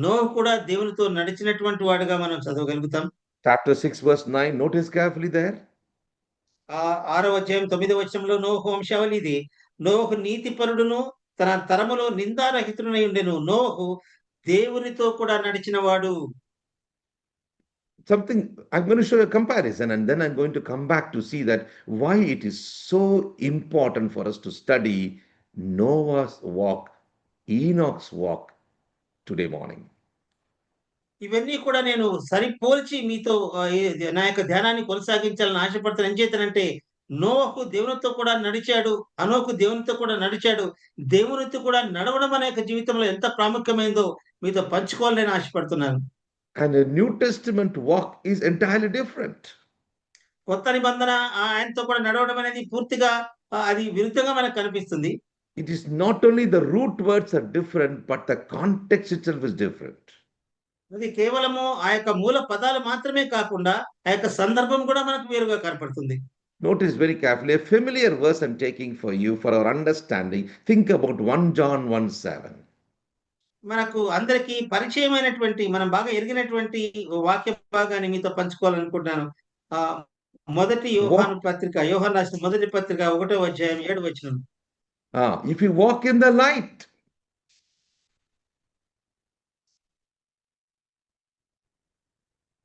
నోహు కూడా దేవునితో నడిచినటువంటి వాడుగా మనం చదవగలుగుతాం. Chapter 6, verse 9, notice carefully there. 6వ అధ్యాయం 9వ వచనంలో నోహు వంశావళి ఇది. నోహు నీతిపరుడును తన తరములో నిందారహితుడై ఉండెను. నోహు దేవునితో కూడా నడిచినవాడు. I'm going to show a comparison, and then I'm going to come back to see that why it is so important for us to study Noah's walk, Enoch's walk today morning. ఇవన్నీ కూడా నేను సరిపోల్చి మీతో నా యొక్క ధ్యానాన్ని కొనసాగించాలని ఆశపడతాను. ఏం చేతనంటే నోహు దేవునితో కూడా నడిచాడు, హనోకు దేవునితో కూడా నడిచాడు. దేవునితో కూడా నడవడం అనే యొక్క జీవితంలో ఎంత ప్రాముఖ్యమైందో మీతో పంచుకోవాలని ఆశపడుతున్నాను. And the New Testament walk is entirely different. కొత్త నిబంధన ఆయనతో కూడా నడవడం అనేది పూర్తిగా అది విరుద్ధంగా మనకు కనిపిస్తుంది. It is not only the root words are different, but the context itself is different. అది కేవలము ఆ యొక్క మూల పదాలు మాత్రమే కాకుండా ఆ యొక్క సందర్భం కూడా మనకు వేరుగా కనపడుతుంది. Notice very carefully, a familiar verse I'm taking for you for our understanding. Think about 1 John 1:7. మనకు అందరికీ పరిచయమైనటువంటి మనం బాగా ఎరిగినటువంటి వాక్య భాగాన్ని మీతో పంచుకోవాలనుకుంటున్నాను. మొదటి యోహాను పత్రిక, యోహాను రాసిన మొదటి పత్రిక 1వ అధ్యాయం 7వ వచనం. If you walk in the light,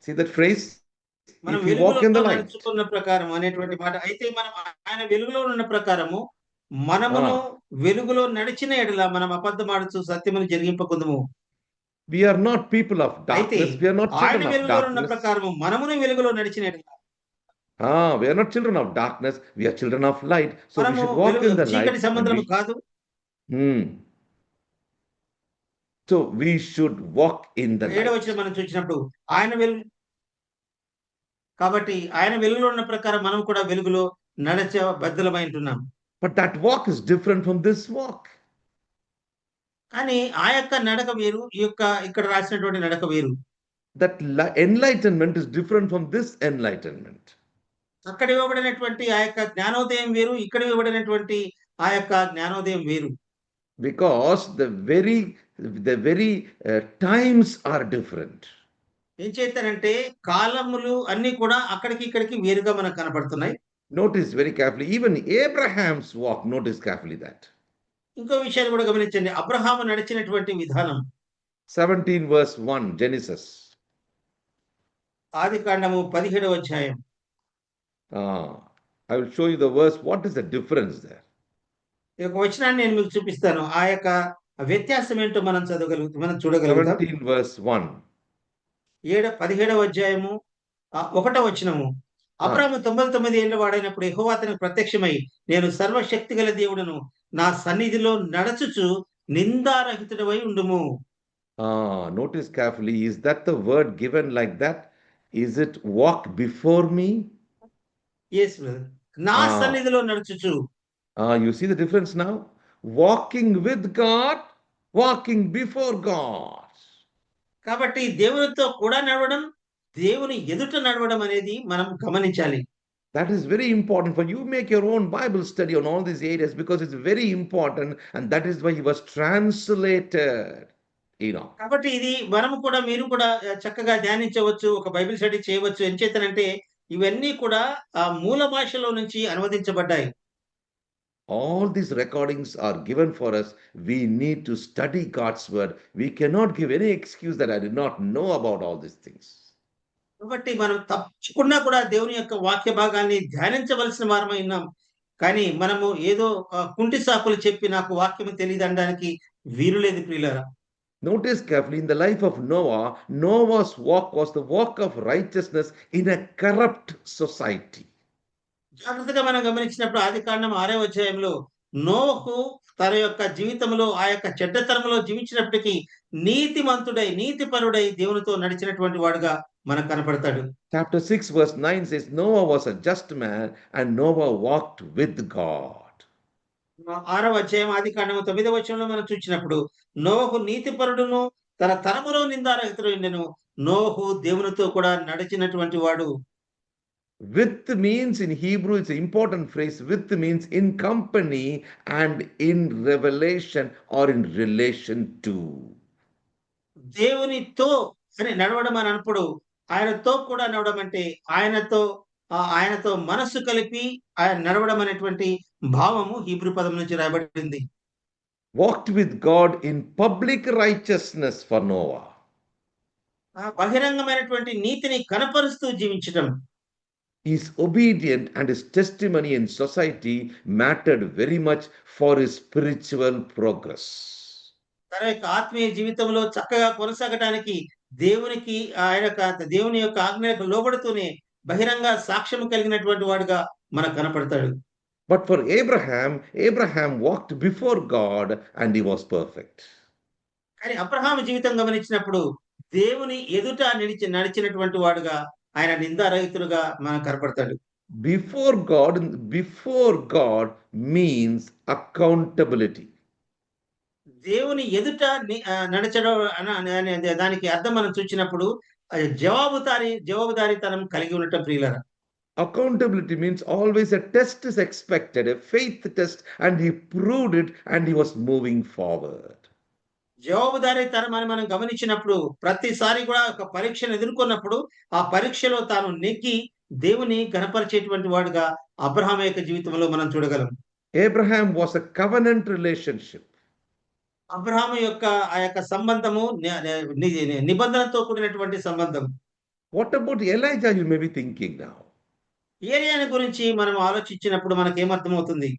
See that phrase? మనం If you walk in వెలుగులో the light. నడుచుకున్న ప్రకారం అనేటువంటి మాట. అయితే మనం ఆయన వెలుగులో ఉన్న ప్రకారము మనమును Ah, వెలుగులో నడిచిన ఎడల మనం అబద్ధమాడుచు సత్యమును జరిగింపకుందుము. we are not people of అయితే darkness. We are not ఆయన children of వెలుగులో ఉన్న darkness. ప్రకారము మనమును వెలుగులో నడిచిన ఎడల We are not children of darkness. We are children of light. So we మనము should walk in the చీకటి light. And సంబంధము కాదు. So we should walk in the 7వ light. వచనం మనం చూసినప్పుడు ఆయన వెలుగు కాబట్టి ఆయన వెలుగులో ఉన్న ప్రకారం మనం కూడా వెలుగులో నడచ బద్దలమై ఉంటున్నాం. But that walk is different from this walk. కానీ ఆ యొక్క నడక వేరు, ఈ యొక్క ఇక్కడ రాసినటువంటి నడక వేరు. That enlightenment is different from this enlightenment. అక్కడ ఇవ్వబడినటువంటి ఆ యొక్క జ్ఞానోదయం వేరు, ఇక్కడ ఇవ్వబడినటువంటి ఆ యొక్క జ్ఞానోదయం వేరు. Because the very times are different. ఏం చేస్తారంటే కాలములు అన్ని కూడా అక్కడికి ఇక్కడికి వేరుగా మనకు కనపడుతున్నాయి. Notice very carefully, even Abraham's walk, notice carefully that. ఇంకో విషయాన్ని కూడా గమనించండి. అబ్రహాము నడిచినటువంటి విధానం 17 verse 1, Genesis. ఆదికాండము 17వ అధ్యాయం. I will show you the verse. What is the difference there? ఈ యొక్క వచనాన్ని నేను మీకు చూపిస్తాను. ఆ యొక్క వ్యత్యాసం ఏంటో మనం చూడగలుగుతాం. 17 verse 1. 17వ అధ్యాయము 1వ వచనము. అబ్రాహాము 99 ఏళ్ల వాడైనప్పుడు యెహోవా అతనికి ప్రత్యక్షమై, నేను సర్వశక్తి గల దేవుడను, నా సన్నిధిలో నడచుచు నిందారహితుడవై ఉండుము. Notice carefully, is that the word given like that? Is it walk before me? Yes, brother. నా సన్నిధిలో నడుచుచు. You see the difference now? Walking with God, walking before God. కాబట్టి దేవునితో కూడా నడవడం, దేవుని ఎదుట నడవడం అనేది మనం గమనించాలి. That is very important. For you make your own Bible study on all these areas because it's very important, and that is why he was translated. కాబట్టి ఇది మనము కూడా మీరు కూడా చక్కగా ధ్యానించవచ్చు, ఒక బైబిల్ స్టడీ చేయవచ్చు. ఎంచేతనంటే ఇవన్నీ కూడా ఆ మూల భాషలో నుంచి అనువదించబడ్డాయి. All these recordings are given for us. We need to study God's word. We cannot give any excuse that I did not know about all these things. కాబట్టి మనం తప్పకుండా కూడా దేవుని యొక్క వాక్య భాగాన్ని ధ్యానించవలసిన వారమై ఉన్నాం. కానీ మనము ఏదో కుంటి సాకులు చెప్పి నాకు వాక్యం తెలియదు అనడానికి వీలు లేదు ప్రియులారా. Notice carefully, in the life of Noah, Noah's walk was the walk of righteousness in a corrupt society. జాగ్రత్తగా మనం గమనించినప్పుడు ఆదికాండం 6వ అధ్యాయంలో నోహు తన యొక్క జీవితంలో ఆ యొక్క చెడ్డతనంలో జీవించినప్పటికీ నీతిమంతుడై నీతిపరుడై దేవునితో నడిచినటువంటి వాడుగా మనకు కనపడతాడు. Chapter 6 verse 9 says Noah was a just man and Noah walked with God. 6వ అధ్యాయం ఆదికాండము 9వ వచనంలో మనం చూసినప్పుడు నోహు నీతిపరుడును తన తరములో నిందారహితుడైనను, నోహు దేవునితో కూడా నడిచినటువంటి వాడు. With means in Hebrew, it's an important phrase. With means in company and in revelation or in relation to. దేవునితో అని నడవడం అని అన్నప్పుడు ఆయనతో కూడా నడవడం అంటే ఆయనతో మనస్సు కలిపి ఆయన నడవడం అనేటువంటి భావము హీబ్రూ పదం నుంచి రాయబడింది. Walked with God in public righteousness for Noah. బహిరంగమైనటువంటి నీతిని కనపరుస్తూ జీవించడం. His obedience and his testimony in society mattered very much for his spiritual progress. తన యొక్క ఆత్మీయ జీవితంలో చక్కగా కొనసాగడానికి దేవుని యొక్క ఆజ్ఞలకు లోబడుతూనే బహిరంగ సాక్ష్యం కలిగినటువంటి వాడుగా మనకు కనపడతాడు. But for Abraham walked before God and he was perfect. కానీ అబ్రహాము జీవితం గమనించినప్పుడు దేవుని ఎదుట నడిచినటువంటి వాడుగా ఆయన నిందారహితుడుగా మనకు కనపడతాడు. Before God means accountability. దేవుని ఎదుట నడచడం దానికి అర్థం మనం చూసినప్పుడు జవాబుదారీతనం కలిగి ఉండటం ప్రియులారా. Accountability means always a test is expected, a faith test, and he proved it and he was moving forward. జవాబుదారీతనం అని మనం గమనించినప్పుడు ప్రతిసారి కూడా ఒక పరీక్షను ఎదుర్కొన్నప్పుడు ఆ పరీక్షలో తాను నెగ్గి దేవుని ఘనపరిచేటువంటి వాడుగా అబ్రహాము యొక్క జీవితంలో మనం చూడగలం. Abraham was a covenant relationship. Abraham యొక్క ఆ యొక్క సంబంధము నిబంధనతో కూడినటువంటి సంబంధం. What about Elijah, you may be thinking now. ఏలియాని గురించి మనం ఆలోచించినప్పుడు మనకేమర్థమవుతుంది?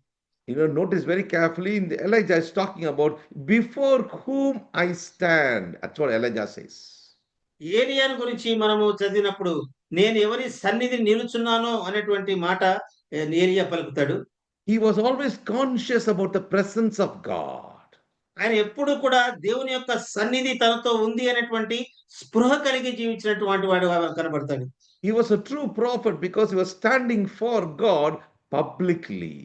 Notice very carefully, Elijah is talking about before whom I stand. That's what Elijah says. ఏలియాని గురించి మనము చదివినప్పుడు నేను ఎవరి సన్నిధి నిలుచున్నానో అనేటువంటి మాట ఏలియా పలుకుతాడు. He was always conscious about the presence of God. ఆయన ఎప్పుడు కూడా దేవుని యొక్క సన్నిధి తనతో ఉంది అనేటువంటి స్పృహ కలిగి జీవించినటువంటి వాడు కనబడతాడు. He was a true prophet because he was standing for God publicly.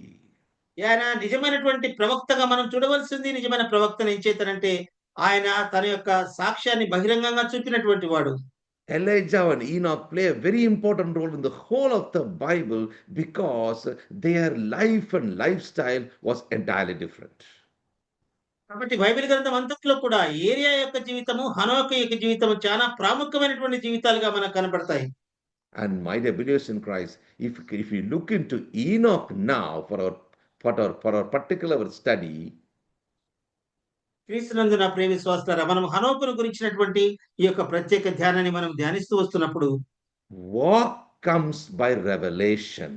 ఆయన నిజమైనటువంటి ప్రవక్తగా మనం చూడవలసింది. నిజమైన ప్రవక్తను ఏం చేస్తారంటే ఆయన తన యొక్క సాక్ష్యాన్ని బహిరంగంగా చూపినటువంటి వాడు. Elijah and Enoch play a very important role in the whole of the Bible because their life and lifestyle was entirely different. కాబట్టి బైబిల్ గ్రంథం అంతట్లో కూడా ఏలియా యొక్క జీవితము, హనోకు యొక్క జీవితము చాలా ప్రాముఖ్యమైనటువంటి జీవితాలుగా మనకు కనబడతాయి. And my dear believers in Christ, if you look into Enoch now for our particular study, క్రీస్తునందు నా ప్రియ విశ్వాసులారా, మనం హనోకును గురించినటువంటి ఈ యొక్క ప్రత్యేక ధ్యానాన్ని మనం ధ్యానిస్తూ వస్తున్నప్పుడు walk comes by revelation.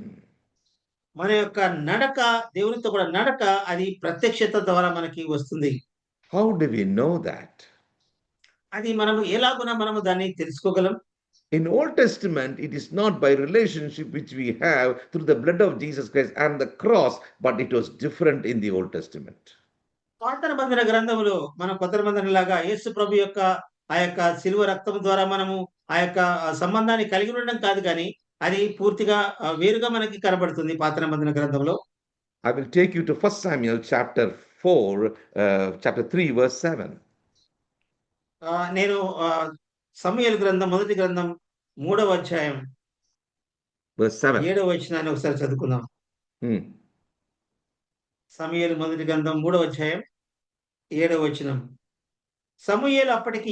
మన యొక్క నడక, దేవునితో కూడా నడక, అది ప్రత్యక్షత ద్వారా మనకి వస్తుంది. How do we know that? అది మనము ఎలాగున మనము దాన్ని తెలుసుకోగలం? In Old Testament, it is not by relationship which we have through the blood of Jesus Christ and the cross, but it was different in the Old Testament. పాత నిబంధన గ్రంథములో మన కొత్త నిబంధన లాగా యేసు ప్రభు యొక్క ఆ యొక్క శిలువ రక్తం ద్వారా మనము ఆ యొక్క సంబంధాన్ని కలిగి ఉండడం కాదు, కానీ అది పూర్తిగా వేరుగా మనకి కనబడుతుంది పాత నిబంధన గ్రంథంలో. I will take you to 1 Samuel chapter 3 verse 7. నేను సమూయేలు గ్రంథం, మొదటి గ్రంథం 3వ అధ్యాయం Verse 7. 7వ వచనాన్ని ఒకసారి చదువుకుందాం. Hmm. సమూయేలు మొదటి గ్రంథం 3వ అధ్యాయం 7వ వచనం. సమూయేలు అప్పటికి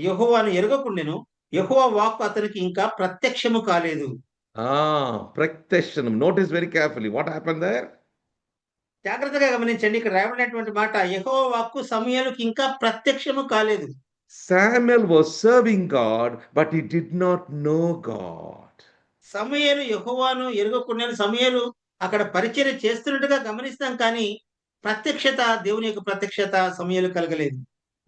యెహోవాను ఎరగకుండెను, యెహోవా వాక్కు అతనికి ఇంకా ప్రత్యక్షము కాలేదు. Praktashanam. Notice very carefully what happened there. జాగ్రత్తగా గమనించండి, ఇక్కడ రాయబడినటువంటి మాట యెహోవా వాక్కు సమూయేలుకి ఇంకా ప్రత్యక్షము కాలేదు. Samuel was serving God, but he did not know God. సమూయేలు యెహోవాను ఎరగకుండెను. సమూయేలు అక్కడ పరిచర్య చేస్తున్నట్టుగా గమనిస్తాం, కానీ ప్రత్యక్షత, దేవుని యొక్క ప్రత్యక్షత సమూయేలు కలగలేదు.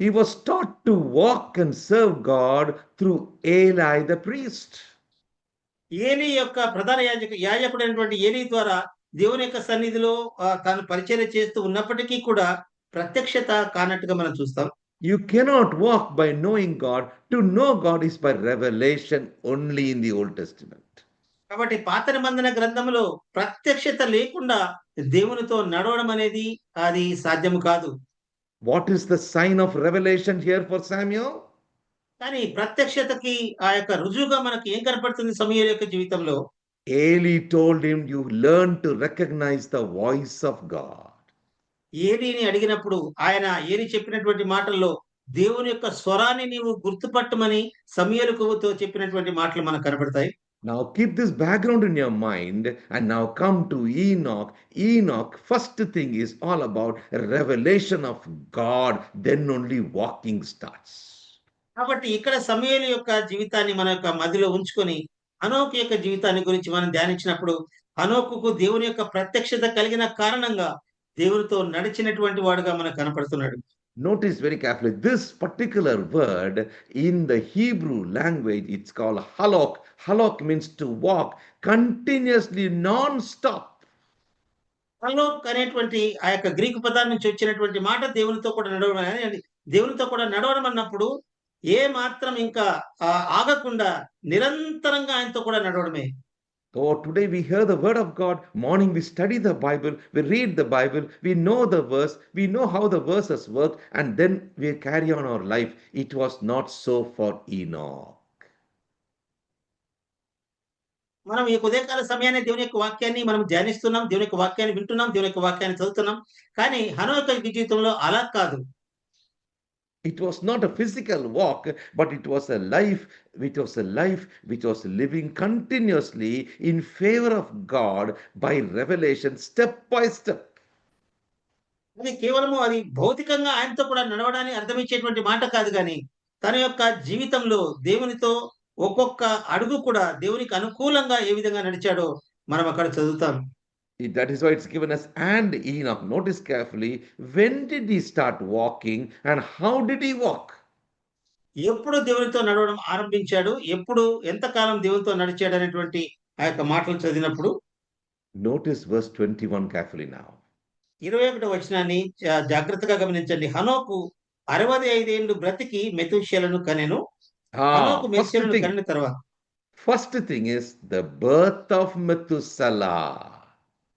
He was taught to walk and serve God through Eli the priest. Eli యొక్క ప్రధాన యాజకుడైనటువంటి ఏలీ ద్వారా దేవుని యొక్క సన్నిధిలో తాను పరిచర్య చేస్తూ ఉన్నప్పటికీ కూడా ప్రత్యక్షత కానట్టుగా మనం చూస్తాం. You cannot walk by knowing God. To know God is by revelation only in the Old Testament. కాబట్టి పాత నిబంధన గ్రంథంలో ప్రత్యక్షత లేకుండా దేవునితో నడవడం అనేది అది సాధ్యము కాదు. What is the sign of revelation here for Samuel? కానీ ప్రత్యక్షతకి ఆ యొక్క రుజువుగా మనకి ఏం కనపడుతుంది సమూయేలు యొక్క జీవితంలో? Eli told him, you learn to recognize the voice of God. ఏలీని అడిగినప్పుడు ఆయన ఏలీ చెప్పినటువంటి మాటల్లో దేవుని యొక్క స్వరాన్ని నీవు గుర్తుపట్టమని సమూయేలుతో చెప్పినటువంటి మాటలు మనకు కనబడతాయి. Now keep this background in your mind and now come to Enoch. Enoch, first thing is all about revelation of God, then only walking starts. కాబట్టి ఇక్కడ సమూయేలు యొక్క జీవితాన్ని మన యొక్క మదిలో ఉంచుకొని హనోకు యొక్క జీవితాన్ని గురించి మనం ధ్యానించినప్పుడు హనోకుకు దేవుని యొక్క ప్రత్యక్షత కలిగిన కారణంగా దేవునితో నడిచినటువంటి వాడుగా మనకు కనపడుతున్నాడు. Notice very carefully, this particular word in the Hebrew language, it's called halok. Halok means to walk continuously, non-stop. హలోక్ అనేటువంటి ఆ యొక్క గ్రీకు పదాన్ని నుంచి వచ్చినటువంటి మాట దేవునితో కూడా నడవడం అనేది. దేవునితో కూడా నడవడం అన్నప్పుడు ఏ మాత్రం ఇంకా ఆగకుండా నిరంతరంగా ఆయనతో కూడా నడవడమే. Oh, today we hear the word of God. Morning we study the Bible, we read the Bible, we know the verse, we know how the verses work, and then we carry on our life. It was not so for Enoch. మనం ఈ ఉదయకాల సమయాన్ని దేవుని యొక్క వాక్యాన్ని మనం ధ్యానిస్తున్నాం, దేవుని యొక్క వాక్యాన్ని వింటున్నాం, దేవుని యొక్క వాక్యాన్ని చదువుతున్నాం. కానీ హనోకు యొక్క జీవితంలో అలా కాదు. It was not a physical walk, but it was a life which was living continuously in favor of God by revelation, step by step. అది కేవలము అది భౌతికంగా ఆయనతో కూడా నడవడానికి అర్థమిచ్చేటువంటి మాట కాదు, కానీ తన యొక్క జీవితంలో దేవునితో ఒక్కొక్క అడుగు కూడా దేవునికి అనుకూలంగా ఏ విధంగా నడిచాడో మనం అక్కడ చదువుతాం. That is why it's given us and Enoch. Notice carefully, when did he start walking and how did he walk? ఎప్పుడు దేవునితో నడవడం ఆరంభించాడు, ఎప్పుడు ఎంతకాలం దేవునితో నడిచాడు అనేటువంటి ఆ యొక్క మాటలు చదివినప్పుడు Notice verse 21 carefully now. 21వ వచనాన్ని జాగ్రత్తగా గమనించండి. హనోకు 65 ఏళ్ళు బ్రతికి మెతూషెలను కనెను. హనోకు మెతూషెలను కనిన తర్వాత First thing is the birth of Methuselah.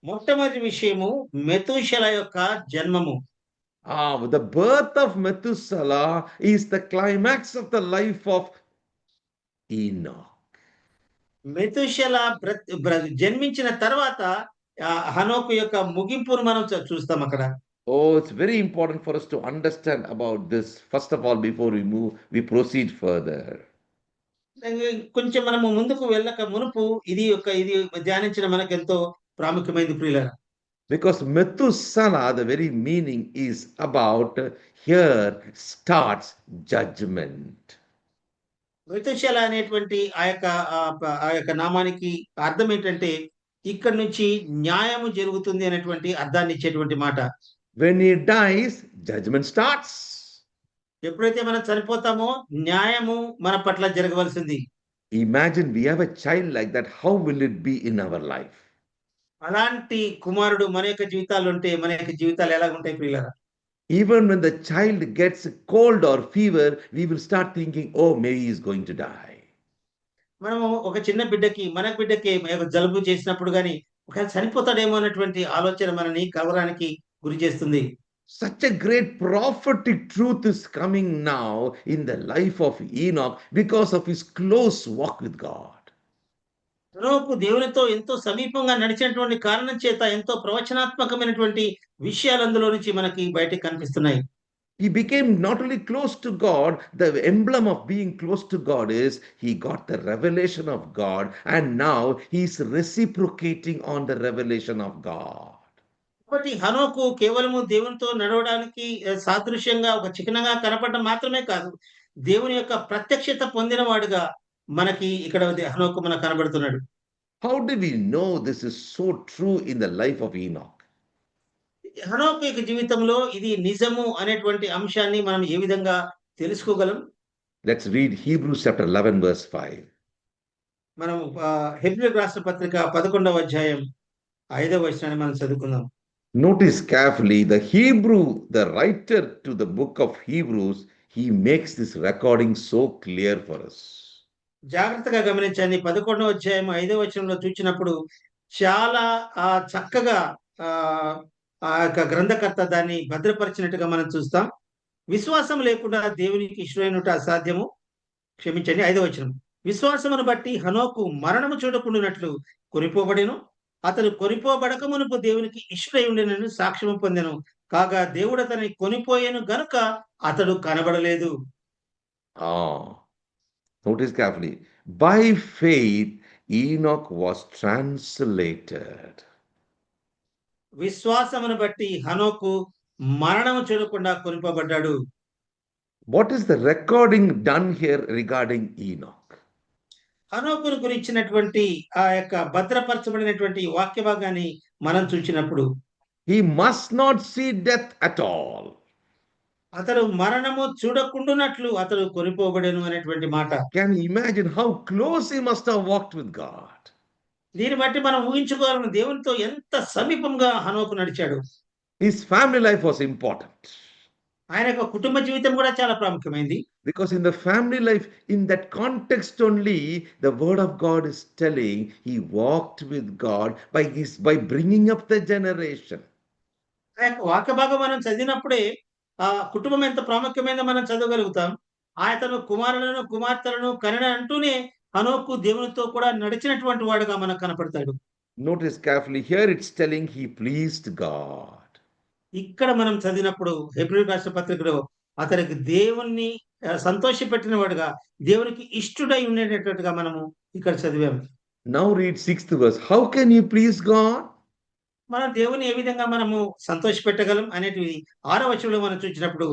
మొట్టమొదటి విషయము మెతూషెల యొక్క జన్మము. The birth of Methuselah is the climax of the life of Enoch. Methuselah జన్మించిన తర్వాత హనోకు యొక్క ముగింపును మనం చూస్తాం అక్కడ. Oh, it's very important for us to understand about this. First of all, before we proceed further. కొంచెం మనము ముందుకు వెళ్ళక మునుపు ఇది ధ్యానించిన మనకు ఎంతో ప్రాముఖ్యమైనది ప్రియులారా. Because Methuselah, the very meaning is about here starts judgment. Methuselah అనేటువంటి ఆ యొక్క నామానికి అర్థం ఏంటంటే ఇక్కడ నుంచి న్యాయము జరుగుతుంది అనేటువంటి అర్థాన్ని ఇచ్చేటువంటి మాట. When he dies, judgment starts. ఎప్పుడైతే మనం చనిపోతామో న్యాయము మన పట్ల జరగవలసింది. Imagine we have a child like that. How will it be in our life? అలాంటి కుమారుడు మన యొక్క జీవితాలు ఉంటే మన యొక్క జీవితాలు ఎలా ఉంటాయి ప్రియులారా? Even when the child gets a cold or fever, we will start thinking, oh, maybe he is going to die. మనము ఒక చిన్న బిడ్డకి మన బిడ్డకి జలుబు చేసినప్పుడు గాని ఒకవేళ చనిపోతాడేమో అన్నటువంటి ఆలోచన మనని కలవరానికి గురి చేస్తుంది. Such a great prophetic truth is coming now in the life of Enoch because of his close walk with God. హనోకు దేవునితో ఎంతో సమీపంగా నడిచినటువంటి కారణం చేత ఎంతో ప్రవచనాత్మకమైనటువంటి విషయాలు అందులో నుంచి మనకి బయటకు కనిపిస్తున్నాయి. He became not only close to God, the emblem of being close to God is he got the revelation of God and now he's reciprocating on the revelation of God. కాబట్టి హనోకు కేవలము దేవునితో నడవడానికి సాదృశ్యంగా ఒక చిహ్నంగా కనపడడం మాత్రమే కాదు, దేవుని యొక్క ప్రత్యక్షత పొందిన వాడుగా మనకి ఇక్కడ హనోకు మనకు కనబడుతున్నాడు. How do we know this is so true in the life of Enoch? హనోకు యొక్క జీవితంలో ఇది నిజము అనేటువంటి అంశాన్ని మనం ఏ విధంగా తెలుసుకోగలం? Let's read Hebrews chapter 11 verse 5. మనం హెబ్రీయులకు రాసిన పత్రిక 11వ అధ్యాయం 5వ వచనాన్ని మనం చదువుకుందాం. Notice carefully, the writer to the book of Hebrews, he makes this recording so clear for us. జాగ్రత్తగా గమనించండి. 11వ అధ్యాయం 5వ వచనంలో చూచినప్పుడు చాలా చక్కగా ఆ యొక్క గ్రంథకర్త దాన్ని భద్రపరిచినట్టుగా మనం చూస్తాం. విశ్వాసం లేకుండా దేవునికి ఇష్టమైనట అసాధ్యము. క్షమించండి, 5వ వచనం. విశ్వాసమును బట్టి హనోకు మరణము చూడకుండానట్లు కొనిపోబడెను. అతడు కొనిపోబడక మునుపు దేవునికి ఇష్టమై ఉండెనని సాక్ష్యము పొందెను. కాగా దేవుడు అతని కొనిపోయేను గనుక అతడు కనబడలేదు. Notice carefully. By faith, Enoch was translated. విశ్వాసమును బట్టి హనోకు మరణము చూడకుండా కొనిపోబడ్డాడు. What is the recording done here regarding Enoch? హనోకును గురించినటువంటి ఆ యొక్క భద్రపరచబడినటువంటి వాక్య భాగాన్ని మనం చూసినప్పుడు he must not see death at all. అతడు మరణము చూడకుండానట్లు అతడు కొనిపోబడెను అనేటువంటి మాట. Can you imagine how close he must have walked with God? దీన్ని బట్టి మనం ఊహించుకోగలం దేవునితో ఎంత సమీపంగా హనోకు నడిచాడు. His family life was important. ఆయన యొక్క కుటుంబ జీవితం కూడా చాలా ప్రాముఖ్యమైంది. Because in the family life, in that context only, the word of God is telling he walked with God by bringing up the generation. ఆ యొక్క వాక్య భాగం మనం చదివినప్పుడే ఆ కుటుంబం ఎంత ప్రాముఖ్యమైనదో మనం చదవగలుగుతాం. ఆయతను కుమారులను కుమార్తెలను కనెను అంటూనే హనోకు దేవునితో కూడా నడిచినటువంటి వాడుగా మనకు కనపడతాడు. Notice carefully, here it's telling he pleased God. ఇక్కడ మనం చదివినప్పుడు హెబ్రీయులకు రాసిన పత్రికలో అతనికి దేవుణ్ణి సంతోషపెట్టిన వాడుగా దేవునికి ఇష్టడై ఉండేటట్టుగా మనము ఇక్కడ చదివాము. Now read 6th verse. How can you please God? మనం దేవుని ఏ విధంగా మనము సంతోషపెట్టగలం అనేటివి 6వ వచనంలో మనం చూసినప్పుడు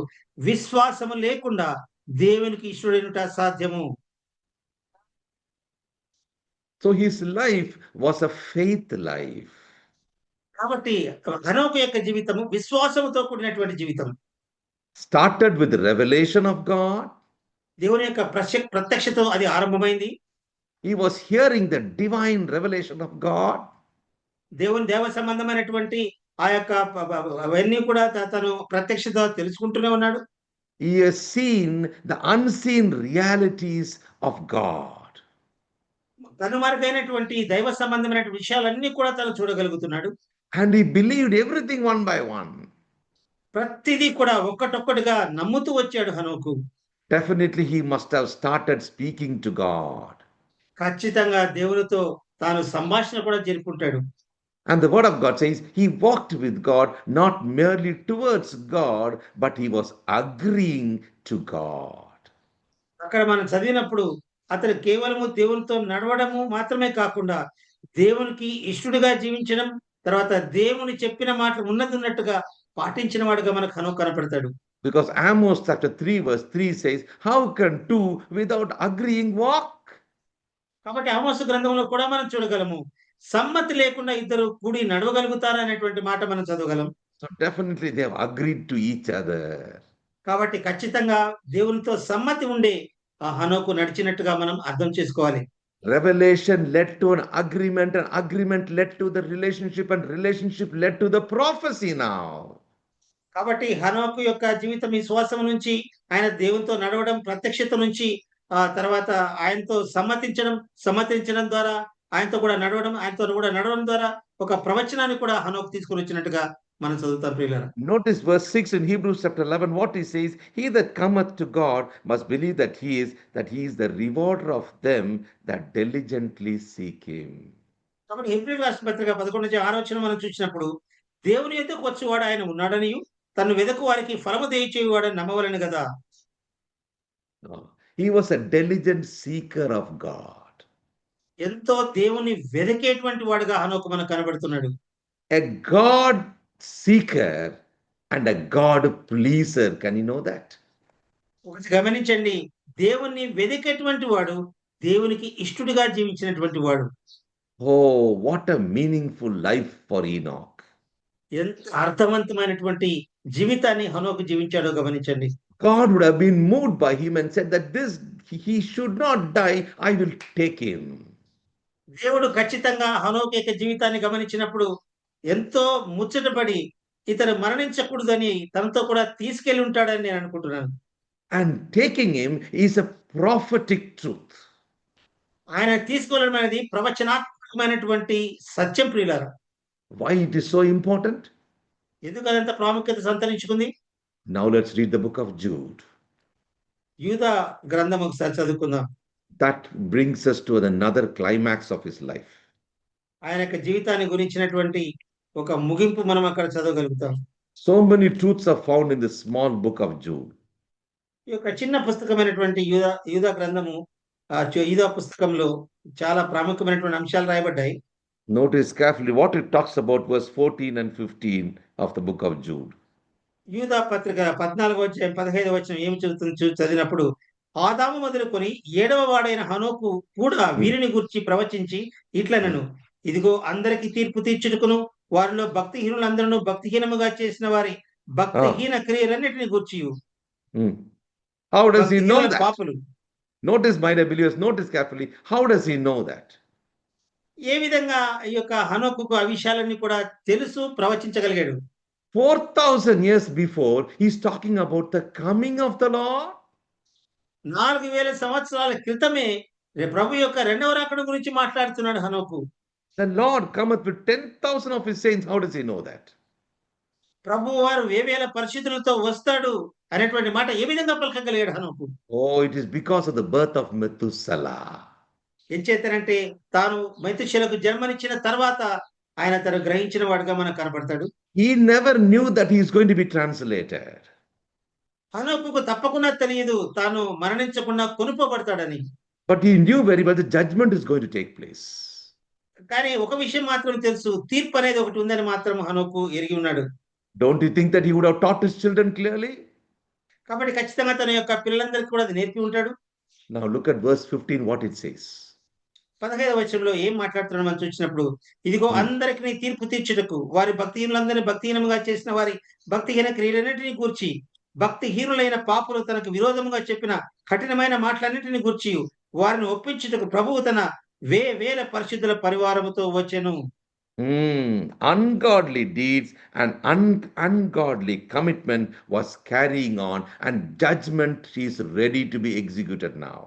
విశ్వాసము లేకుండా దేవునికి ఇష్టడైనట అసాధ్యము. So his life was a faith life. కాబట్టి హనోకు యొక్క జీవితము విశ్వాసముతో కూడినటువంటి జీవితం. Started with the revelation of God. దేవుని యొక్క ప్రత్యక్షతో అది ఆరంభమైంది. He was hearing the divine revelation of God. దేవ సంబంధమైనటువంటి ఆ యొక్క అవన్నీ కూడా తను ప్రత్యక్షత తెలుసుకుంటూనే ఉన్నాడు. He has seen the unseen realities of God. కనుమరుగైనటువంటి దైవ సంబంధమైన విషయాలన్నీ కూడా తను చూడగలుగుతున్నాడు. And he believed everything one by one. ప్రతిదీ కూడా ఒక్కటొక్కటిగా నమ్ముతూ వచ్చాడు హనోకు. Definitely he must have started speaking to God. ఖచ్చితంగా దేవునితో తాను సంభాషణ కూడా జరుపుకుంటాడు. And the word of God says he walked with God, not merely towards God, but he was agreeing to God. అక్కడ మనం చదివినప్పుడు అతను కేవలము దేవునితో నడవడము మాత్రమే కాకుండా దేవునికి ఇష్టడుగా జీవించడం, తర్వాత దేవుని చెప్పిన మాటలు ఉన్నట్టుగా పాటించిన వాడుగా మనకు హనోకు కనపడతాడు. Because Amos chapter 3 verse 3 says, how can two without agreeing walk? కాబట్టి ఆమోసు గ్రంథంలో కూడా మనం చూడగలము, సమ్మతి లేకుండా ఇద్దరు కూడి నడవగలుగుతారు అనేటువంటి మాట మనం చదవగలం. So definitely they have agreed to each other. కాబట్టి ఖచ్చితంగా దేవునితో సమ్మతి ఉండే ఆ హనోకు నడిచినట్టుగా మనం అర్థం చేసుకోవాలి. Revelation led to an agreement, and agreement led to the relationship, and relationship led to the prophecy now. కాబట్టి హనోకు యొక్క జీవితం విశ్వాసం నుంచి ఆయన దేవునితో నడవడం, ప్రత్యక్షత నుంచి ఆ తర్వాత ఆయనతో సమ్మతించడం ద్వారా ఆయనతో కూడా నడవడం ద్వారా ఒక ప్రవచనాన్ని కూడా హనోకు తీసుకొని వచ్చినట్టుగా మనం చదువుతాం ప్రియులారా. Notice verse 6 in Hebrews chapter 11, what he says, he that cometh to God must believe that he is the rewarder of them that diligently seek him. కాబట్టి హెబ్రీయుల రాసిన పత్రిక 11:6 మనం చూసినప్పుడు దేవుని యొద్దకు వచ్చేవాడు ఆయన ఉన్నాడని, తను వెదకు వారికి ఫలము దయచేయువాడని నమ్మవలెను కదా. He was a diligent seeker of God. ఎంతో దేవుని వెదకేటువంటి వాడుగా హనోకు మనకు కనబడుతున్నాడు. A God seeker and a God pleaser. Can you know that? ఒకటి గమనించండి, దేవుణ్ణి వెదికేటువంటి వాడు దేవునికి ఇష్టడుగా జీవించినటువంటి వాడు. Oh, what a meaningful life for Enoch. ఎంత అర్థవంతమైనటువంటి జీవితాన్ని హనోకు జీవించాడో గమనించండి. God would have been moved by him and said that he should not die, I will take him. దేవుడు ఖచ్చితంగా హనోకు యొక్క జీవితాన్ని గమనించినప్పుడు ఎంతో ముచ్చటపడి ఇతను మరణించకూడదని తనతో కూడా తీసుకెళ్లి ఉంటాడని నేను అనుకుంటున్నాను. And taking him is a prophetic truth. ఆయన తీసుకోవడం అనేది ప్రవచనాత్మకమైనటువంటి సత్యం ప్రియులారా. Why it is so important? ఎందుకు అదంత ప్రాముఖ్యత సంతరించుకుంది? Now let's read the book of Jude. యూదా గ్రంథం ఒకసారి చదువుకుందాం. That brings us to another climax of his life. ఆయన యొక్క జీవితాన్ని గురించినటువంటి ఒక ముగింపు మనం అక్కడ చదవగలుగుతాం. So many truths are found in this small book of Jude. ఈ యొక్క చిన్న పుస్తకమైనటువంటి యూదా గ్రంథము యూదా పుస్తకంలో చాలా ప్రాముఖ్యమైనటువంటి అంశాలు రాయబడ్డాయి. Notice carefully what it talks about verse 14 and 15 of the book of Jude. యూదా పత్రిక 14:15 ఏమి చెబుతుంది చదివినప్పుడు, ఆదాము మొదలుకొని 7వ వాడైన హనోకు కూడా వీరిని గురించి ప్రవచించి ఇట్లనను, ఇదిగో అందరికి తీర్పు తీర్చుటకును వారిలో భక్తిహీనులందరూ భక్తిహీనముగా చేసిన వారి భక్తిహీన క్రియలన్నిటిని గూర్చి. How does he know that? పాపులు. Notice, my dear believers, notice carefully, how does he know that? ఏ విధంగా ఈ యొక్క హనోకుకు ఆ విషయాలన్నీ కూడా తెలుసు, ప్రవచించగలిగాడు? 4,000 years before, he's talking about the coming of the Lord. 4,000 సంవత్సరాల క్రితమే ప్రభు యొక్క రెండవ రాకడ గురించి మాట్లాడుతున్నాడు హనోకు. The Lord cometh with 10,000 of his saints. How does he know that? ప్రభు వారు 1,000 పరిశుద్ధులతో వస్తాడు అనేటువంటి మాట ఏ విధంగా పలకగలిగాడు హనోకు? Oh, it is because of the birth of Methuselah. ఏం చేస్తానంటే తాను మెతుషెలకు జన్మనిచ్చిన తర్వాత ఆయన తను గ్రహించిన వాడుగా మనకు కనపడతాడు. He never knew that he is going to be translated. హనోకుకు తప్పకుండా తెలియదు తాను మరణించకుండా కొనుక్కోబడతాడని. But he knew very well the judgment is going to take place. కానీ ఒక విషయం మాత్రం తెలుసు, తీర్పు అనేది ఒకటి ఉందని మాత్రం హనోకు ఎరిగి ఉన్నాడు. Don't you think that he would have taught his children clearly? కాబట్టి ఖచ్చితంగా తన యొక్క పిల్లలందరికీ కూడా అది నేర్పి ఉంటాడు. Now look at verse 15, what it says. 15వ వచనంలో ఏం మాట్లాడుతున్నాడో మనం చూసినప్పుడు, ఇదిగో Hmm. అందరికిని తీర్పు తీర్చుటకు వారి భక్తిహీనులందరినీ భక్తిహీనముగా చేసిన వారి భక్తిహీన క్రియలన్నిటిని గూర్చి, భక్తిహీనులైన పాపులు తనకు విరోధముగా చెప్పిన కఠినమైన మాటలన్నిటిని గూర్చి వారిని ఒప్పించుటకు ప్రభువు తన వేల పరిశుద్ధుల పరివారముతో వచ్చెను. Ungodly deeds and ungodly commitment was carrying on, and judgment is ready to be executed now.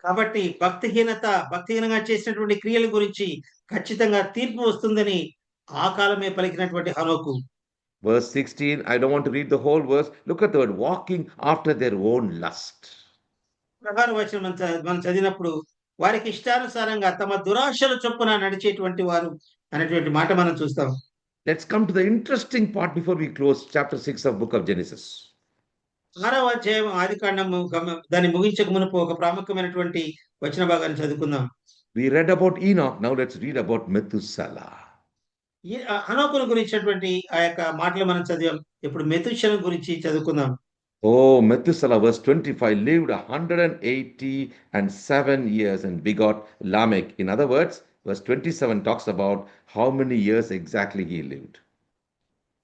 కాబట్టి భక్తిహీనంగా చేసినటువంటి క్రియల గురించి ఖచ్చితంగా తీర్పు వస్తుందని ఆ కాలమే పలికినటువంటి హనోకు. Verse 16, I don't want to read the whole verse. Look at the word, walking after their own lust. 16వ వచనం మనం చదివినప్పుడు వారికి ఇష్టానుసారంగా తమ దురాశల చొప్పున నడిచేటువంటి వారు అనేటువంటి మాట మనం చూస్తాం. Let's come to the interesting part before we close chapter 6 of book of Genesis. 6వ అధ్యాయం ఆదికాండము దాన్ని ముగించక మునుపు ఒక ప్రాముఖ్యమైనటువంటి వచన భాగాన్ని చదువుకుందాం. We read about Enoch, now let's read about Methuselah. హనోకును గురించినటువంటి ఆ యొక్క మాటలు మనం చదివాం. ఇప్పుడు మెతుషెల గురించి చదువుకుందాం. Oh, Methuselah, verse 25, lived 187 years and begot Lamech. In other words, verse 27 talks about how many years exactly he lived.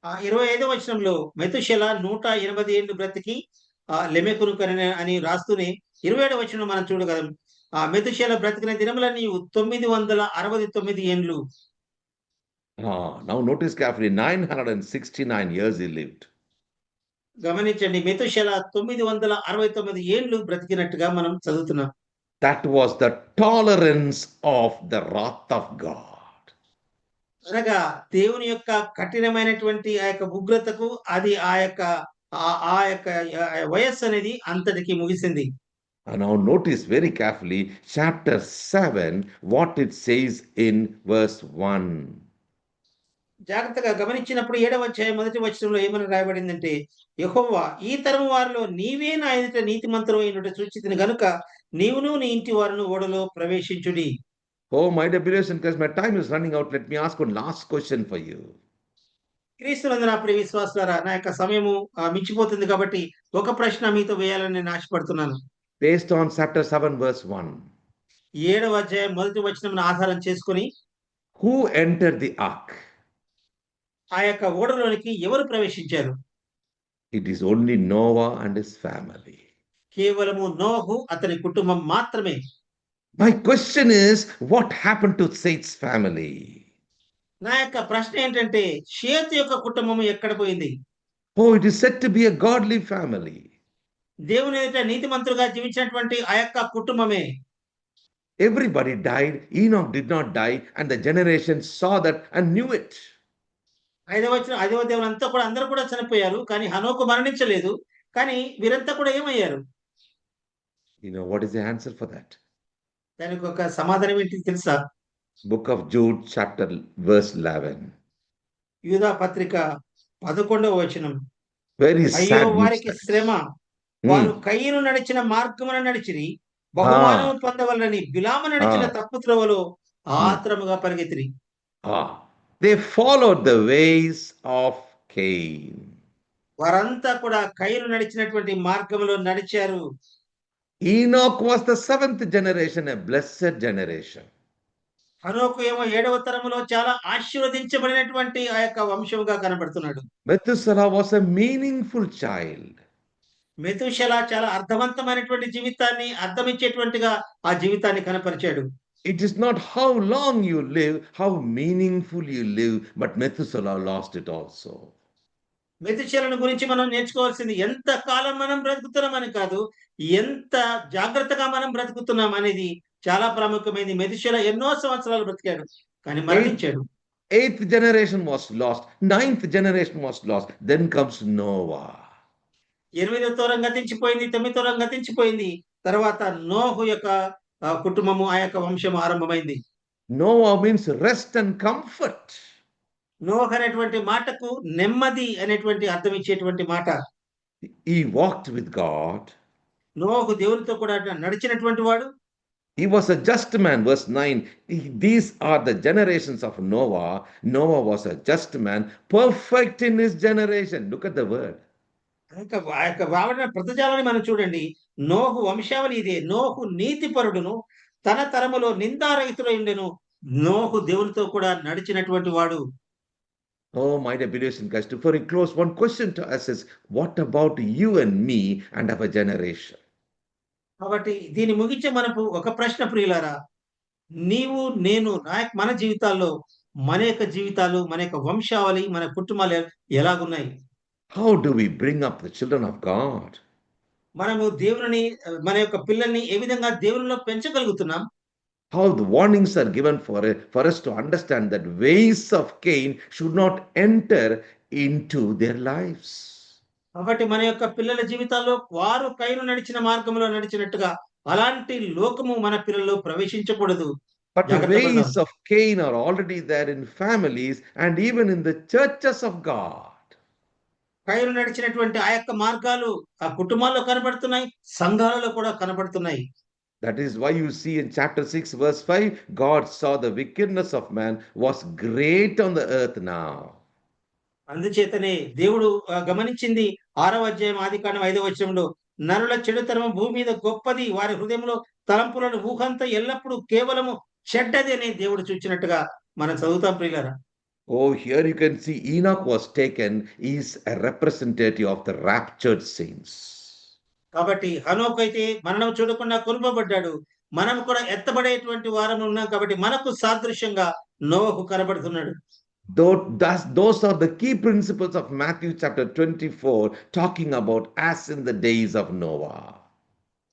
25వ వచనంలో మెతుషెల 180 ఏళ్లు బ్రతికి లెమెకును అని రాస్తూనే 27వ వచనం మనం చూడగలం. మెతుషెల బ్రతికిన దినములన్నీ 969 ఏండ్లు. Now notice carefully, 969 years he lived. గమనించండి, మెతుషెల 969 ఏండ్లు బ్రతికినట్టుగా మనం చదువుతున్నాం. That was the tolerance of the wrath of God. అనగా దేవుని యొక్క కఠినమైనటువంటి ఆ యొక్క ఉగ్రతకు అది ఆ యొక్క వయస్సు అనేది అంతటికి ముగిసింది. Now notice very carefully chapter 7, what it says in verse 1. జాగ్రత్తగా గమనించినప్పుడు 7వ అధ్యాయం 1వ వచనంలో ఏమని రాయబడిందంటే, యెహోవా ఈ తరము వారిలో నీవే నా ఎదుట నీతిమంతుడు అయినట్టు సూచితిని గనుక నీవును నీ ఇంటి వారును ఓడలో ప్రవేశించుడి. Oh, my dear brothers and sisters, my time is running out. Let me ask one last question for you. క్రీస్తునందు నా ప్రియ విశ్వాసులారా, నా యొక్క సమయము మించిపోతుంది కాబట్టి ఒక ప్రశ్న మీతో వేయాలని నేను ఆశపడుతున్నాను. Based on chapter 7 verse 1. 7వ అధ్యాయం 1వ వచనం ఆధారం చేసుకొని, Who entered the ark? ఆ యొక్క ఓడలోనికి ఎవరు ప్రవేశించారు? It is only Noah and his family. కేవలము నోహు అతని కుటుంబం మాత్రమే. My question is, what happened to Seth's family? నా యొక్క ప్రశ్న ఏంటంటే, షేతు యొక్క కుటుంబం ఎక్కడ పోయింది? Oh, it is said to be a godly family. దేవుని ఎదుట నీతిమంతులుగా జీవించినటువంటి ఆ యొక్క కుటుంబమే. Everybody died. Enoch did not die, and the generation saw that and knew it. 5వ దేవులంతా కూడా అందరూ కూడా చనిపోయారు, కానీ హనోకు మరణించలేదు. కానీ వీరంతా కూడా ఏమయ్యారు? You know what is the answer for that? దానికి ఒక సమాధానం ఏంటి తెలుసా? Book of Jude, chapter verse 11. యూదా పత్రిక 11వ వచనం. Very అయ్యో sad వారికి news. శ్రమ, వారు కయ్యను నడిచిన మార్గమున నడిచిరి, బహుమానము పొందవలనని బిలాము నడిచిన తప్పు త్రోవలో ఆత్రముగా పరిగెత్తిరి. They followed the ways of Cain. వారంతా కూడా కయ్యను నడిచినటువంటి మార్గంలో నడిచారు. Enoch was the 7th generation, a blessed generation. హనోకు ఏమో 7వ తరములో చాలా ఆశీర్వదించబడినటువంటి ఆ యొక్క వంశముగా కనబడుతున్నాడు. Methuselah was a meaningful child. మెతుషెల చాలా అర్థవంతమైనటువంటి జీవితాన్ని అర్థమిచ్చేటువంటిగా ఆ జీవితాన్ని కనపరిచాడు. It is not how long you live, how meaningful you live, but Methuselah lost it also. మెతుషెలను గురించి మనం నేర్చుకోవాల్సింది ఎంత కాలం మనం బ్రతుకుతున్నామని కాదు, ఎంత జాగ్రత్తగా మనం బ్రతుకుతున్నాం అనేది చాలా ప్రాముఖ్యమైనది. మెతుషెల ఎన్నో సంవత్సరాలు బ్రతికాడు, కానీ మరణించాడు. 8th generation was lost. 9th generation was lost. Then comes Noah. 8వ తరం గతించిపోయింది, 9వ తరం గతించిపోయింది. తర్వాత నోహు యొక్క కుటుంబము, ఆ యొక్క వంశము ఆరంభమైంది. Noah means rest and comfort. నోహు అనేటువంటి మాటకు నెమ్మది అనేటువంటి అర్థం ఇచ్చేటువంటి మాట. He walked with God. నోహు దేవునితో కూడా నడిచినటువంటి వాడు. He was a just man. Verse 9. These are the generations of Noah. Noah was a just man, perfect in his generation. Look at the word. ఆ యొక్క వాడిన పదజాలాన్ని మనం చూడండి. నోహు వంశావళి ఇదే. నోహు నీతిపరుడును, తన తరములో నిందారహితుడై ఉండెను. నోహు దేవునితో కూడా నడిచినటువంటి వాడు. Oh, my dear believers in Christ, before we close, one question to us is, what about you and me and our generation? కాబట్టి దీన్ని ముగించే మనకు ఒక ప్రశ్న ప్రియులారా. నీవు, నేను మన జీవితాల్లో మన యొక్క జీవితాలు, మన యొక్క వంశావళి, మన కుటుంబాలు ఎలాగున్నాయి? How do we bring up the children of God? మనము దేవునిని మన యొక్క పిల్లల్ని ఏ విధంగా దేవునిలో పెంచగలుగుతున్నాం? How the warnings are given for us to understand that ways of Cain should not enter into their lives. కాబట్టి మన యొక్క పిల్లల జీవితాల్లో వారు కయీను నడిచిన మార్గంలో నడిచినట్టుగా అలాంటి లోకము మన పిల్లల్లో ప్రవేశించకూడదు. But the జాగ్రత్త పడదాం. ways of Cain are already there in families and even in the churches of God. కయీను నడిచినటువంటి ఆ యొక్క మార్గాలు ఆ కుటుంబాల్లో కనబడుతున్నాయి, సంఘాలలో కూడా కనబడుతున్నాయి. That is why you see in chapter 6, verse 5, God saw the wickedness of man was great on the earth now. అందుచేతనే దేవుడు గమనించింది 6వ అధ్యాయం ఆదికాండం 5వ వచనంలో, నరుల చెడుతనం భూమి మీద గొప్పది, వారి హృదయంలో తలంపులను ఊహంతా ఎల్లప్పుడూ కేవలము చెడ్డది అని దేవుడు చూచినట్టుగా మనం చదువుతాం ప్రియులారా. Oh, here you can see Enoch was taken, is a representative of the raptured saints. కాబట్టి హనోకు అయితే మరణం చూడకుండా కొనుపబడ్డాడు. మనం కూడా ఎత్తబడేటువంటి వారం ఉన్నాం కాబట్టి మనకు సాదృశ్యంగా నోహు కనబడుతున్నాడు. Those are the key principles of Matthew chapter 24, talking about as in the days of Noah.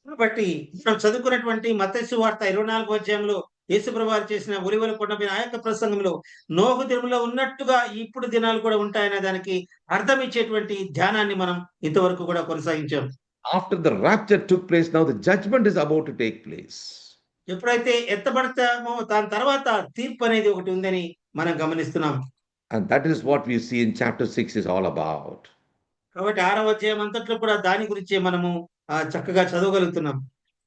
కాబట్టి మనం చదువుకున్నటువంటి మత్తయి సువార్త 24వ అధ్యాయంలో యేసుప్రభువు వారు చేసిన ఒలీవల కొండ మీద ఆ యొక్క ప్రసంగంలో నోహు దినములో ఉన్నట్టుగా ఇప్పుడు దినాలు కూడా ఉంటాయనే దానికి అర్థం ఇచ్చేటువంటి ధ్యానాన్ని మనం ఇంతవరకు కూడా కొనసాగించాం. After the rapture took place, now the judgment is about to take place. ఎప్పుడైతే ఎత్తబడతామో దాని తర్వాత తీర్పు అనేది ఒకటి ఉందని మనం గమనిస్తున్నాం. And that is what we see in chapter 6 is all about. కాబట్టి 6వ అధ్యాయం అంతట్లో కూడా దాని గురించే మనము చక్కగా చదవగలుగుతున్నాం.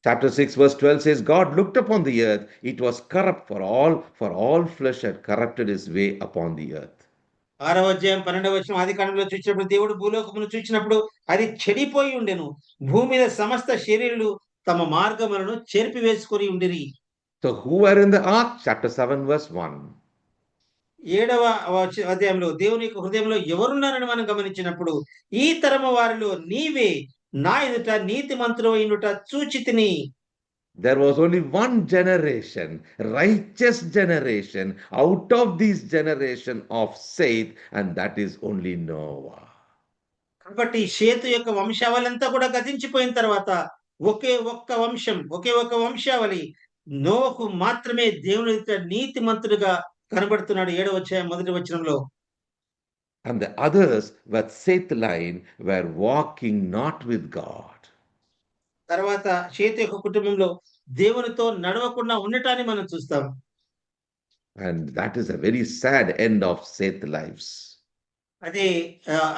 Chapter 6 verse 12 says, God looked upon the earth, it was corrupt, for all flesh had corrupted his way upon the earth. 6వ అధ్యాయం 12వ వచనం ఆదికాండంలో చూసినప్పుడు దేవుడు భూలోకమును చూచినప్పుడు అది చెడిపోయి ఉండెను, భూమి మీద సమస్త శరీరులు తమ మార్గములను చెరిపివేసుకొని ఉండిరి. So who were in the ark? Chapter 7 verse 1. 7వ అధ్యాయంలో దేవుని యొక్క హృదయంలో ఎవరున్నారని మనం గమనించినప్పుడు, ఈ తరము వారిలో నీవే నా ఎదుట నీతిమంతుడవై ఉండుట చూచితిని. There was only one generation, righteous generation, out of this generation of Seth, and that is only Noah. కాబట్టి షేతు యొక్క వంశావళి అంతా కూడా గతించిపోయిన తర్వాత ఒకే ఒక్క వంశం, ఒకే ఒక్క వంశావళి నోహు మాత్రమే దేవుని ఎదుట నీతిమంతుడిగా కనబడుతున్నాడు. 7వ అధ్యాయం 1వ వచనంలో. And the others with Seth line were walking not with God. తర్వాత షేతు యొక్క కుటుంబంలో దేవునితో నడవకుండా ఉండటాన్ని మనం చూస్తాం. And that is a very sad end of Seth lives. అదే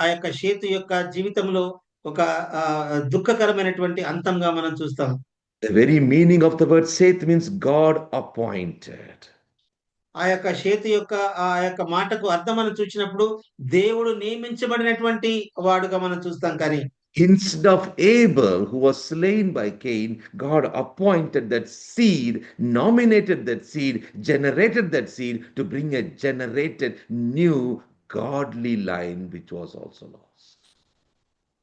ఆ యొక్క షేతు యొక్క జీవితంలో ఒక దుఃఖకరమైనటువంటి అంతంగా మనం చూస్తాం. The very meaning of the word Seth means God appointed. ఆ యొక్క షేతు యొక్క ఆ యొక్క మాటకు అర్థం మనం చూసినప్పుడు దేవుడు నియమించబడినటువంటి వాడుగా మనం చూస్తాం. కానీ instead of Abel, who was slain by Cain, God appointed that seed, nominated that seed, generated that seed to bring a generated new godly line which was also lost.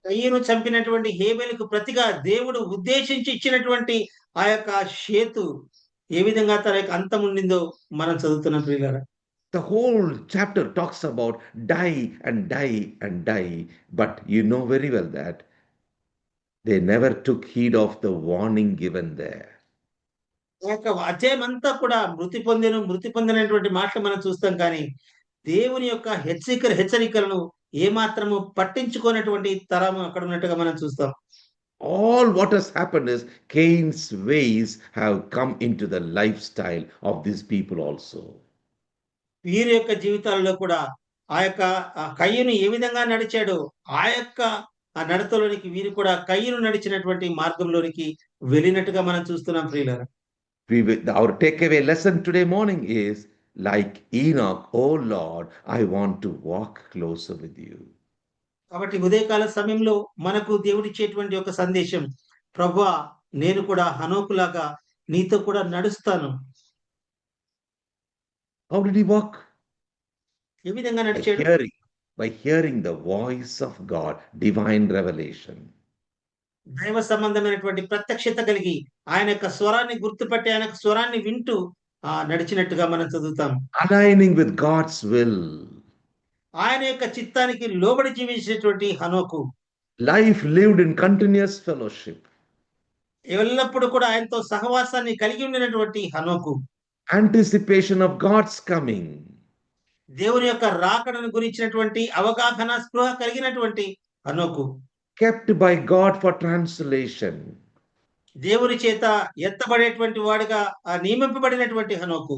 కయీను చంపినటువంటి హేబెలుకు ప్రతిగా దేవుడు ఉద్దేశించి ఇచ్చినటువంటి ఆ యొక్క షేతు ఏ విధంగా తన యొక్క అంతం ఉండిందో మనం చదువుతున్నాం ప్రియులారా. The whole chapter talks about die and die and die, but you know very well that they never took heed of the warning given there. అధ్యాయం అంతా కూడా మృతి పొందినటువంటి మాటలు మనం చూస్తాం. కానీ దేవుని యొక్క హెచ్చరికలను ఏమాత్రము పట్టించుకోనటువంటి తరం అక్కడ ఉన్నట్టుగా మనం చూస్తాం. All what has happened is Cain's ways have come into the lifestyle of these people also. వీరి యొక్క జీవితాలలో కూడా ఆ యొక్క కయ్యను ఏ విధంగా నడిచాడో ఆ యొక్క ఆ నడతలోనికి వీరు కూడా కయ్యను నడిచినటువంటి మార్గంలోనికి వెళ్ళినట్టుగా మనం చూస్తున్నాం ప్రియులారా. Our takeaway lesson today morning is, like Enoch, oh Lord, I want to walk closer with you. కాబట్టి ఉదయకాల సమయంలో మనకు దేవుడిచ్చేటువంటి ఒక సందేశం, ప్రభువా నేను కూడా హనోకులాగా నీతో కూడా నడుస్తాను. How did he walk? ఏ విధంగా By నడిచాడు? hearing the voice of God, divine revelation. దైవ సంబంధమైనటువంటి ప్రత్యక్షత కలిగి ఆయన యొక్క స్వరాన్ని గుర్తుపట్టి ఆయన యొక్క స్వరాన్ని వింటూ నడిచినట్టుగా మనం చదువుతాం. Aligning with God's will. ఆయన యొక్క చిత్తానికి లోబడి జీవించినటువంటి హనోకు. Life lived in continuous fellowship. ఎల్లప్పుడూ కూడా ఆయనతో సహవాసాన్ని కలిగి ఉండినటువంటి హనోకు. Anticipation of God's coming. దేవుని యొక్క రాకడను గురించినటువంటి అవగాహన స్పృహ కలిగినటువంటి హనోకు. Kept by God for translation. దేవుని చేత ఎత్తబడేటువంటి వాడుగా నియమింపబడినటువంటి హనోకు.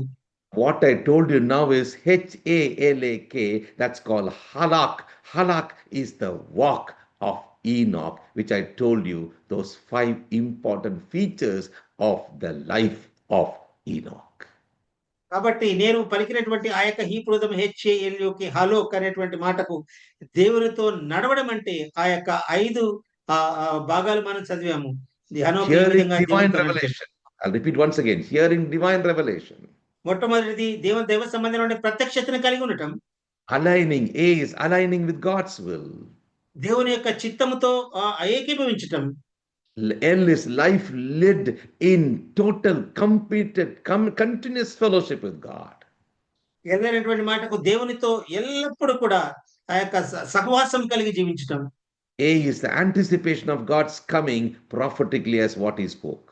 What I told you now is Halak. That's called Halak. Halak is the walk of Enoch, which I told you, those 5 important features of the life of Enoch. కాబట్టి నేను పలికినటువంటి ఆ యొక్క హీబ్రూదం హెచ్ఏఎల్యుకి హలోక్ అనేటువంటి మాటకు దేవునితో నడవడం అంటే ఆ యొక్క 5 భాగాలు మనం చదివాము. Hearing divine revelation. I'll repeat once again. Hearing divine revelation. మొట్టమొదటిది దైవ సంబంధమైన ప్రత్యక్షతను కలిగి ఉండటం. Aligning. A is aligning with God's will. దేవుని యొక్క చిత్తముతో ఏకీభవించటం. L is life led in total, completed, continuous fellowship with God. ఎల్లైనటువంటి మాటకు దేవునితో ఎల్లప్పుడూ కూడా ఆ యొక్క సహవాసం కలిగి జీవించటం. A is the anticipation of God's coming prophetically as what he spoke.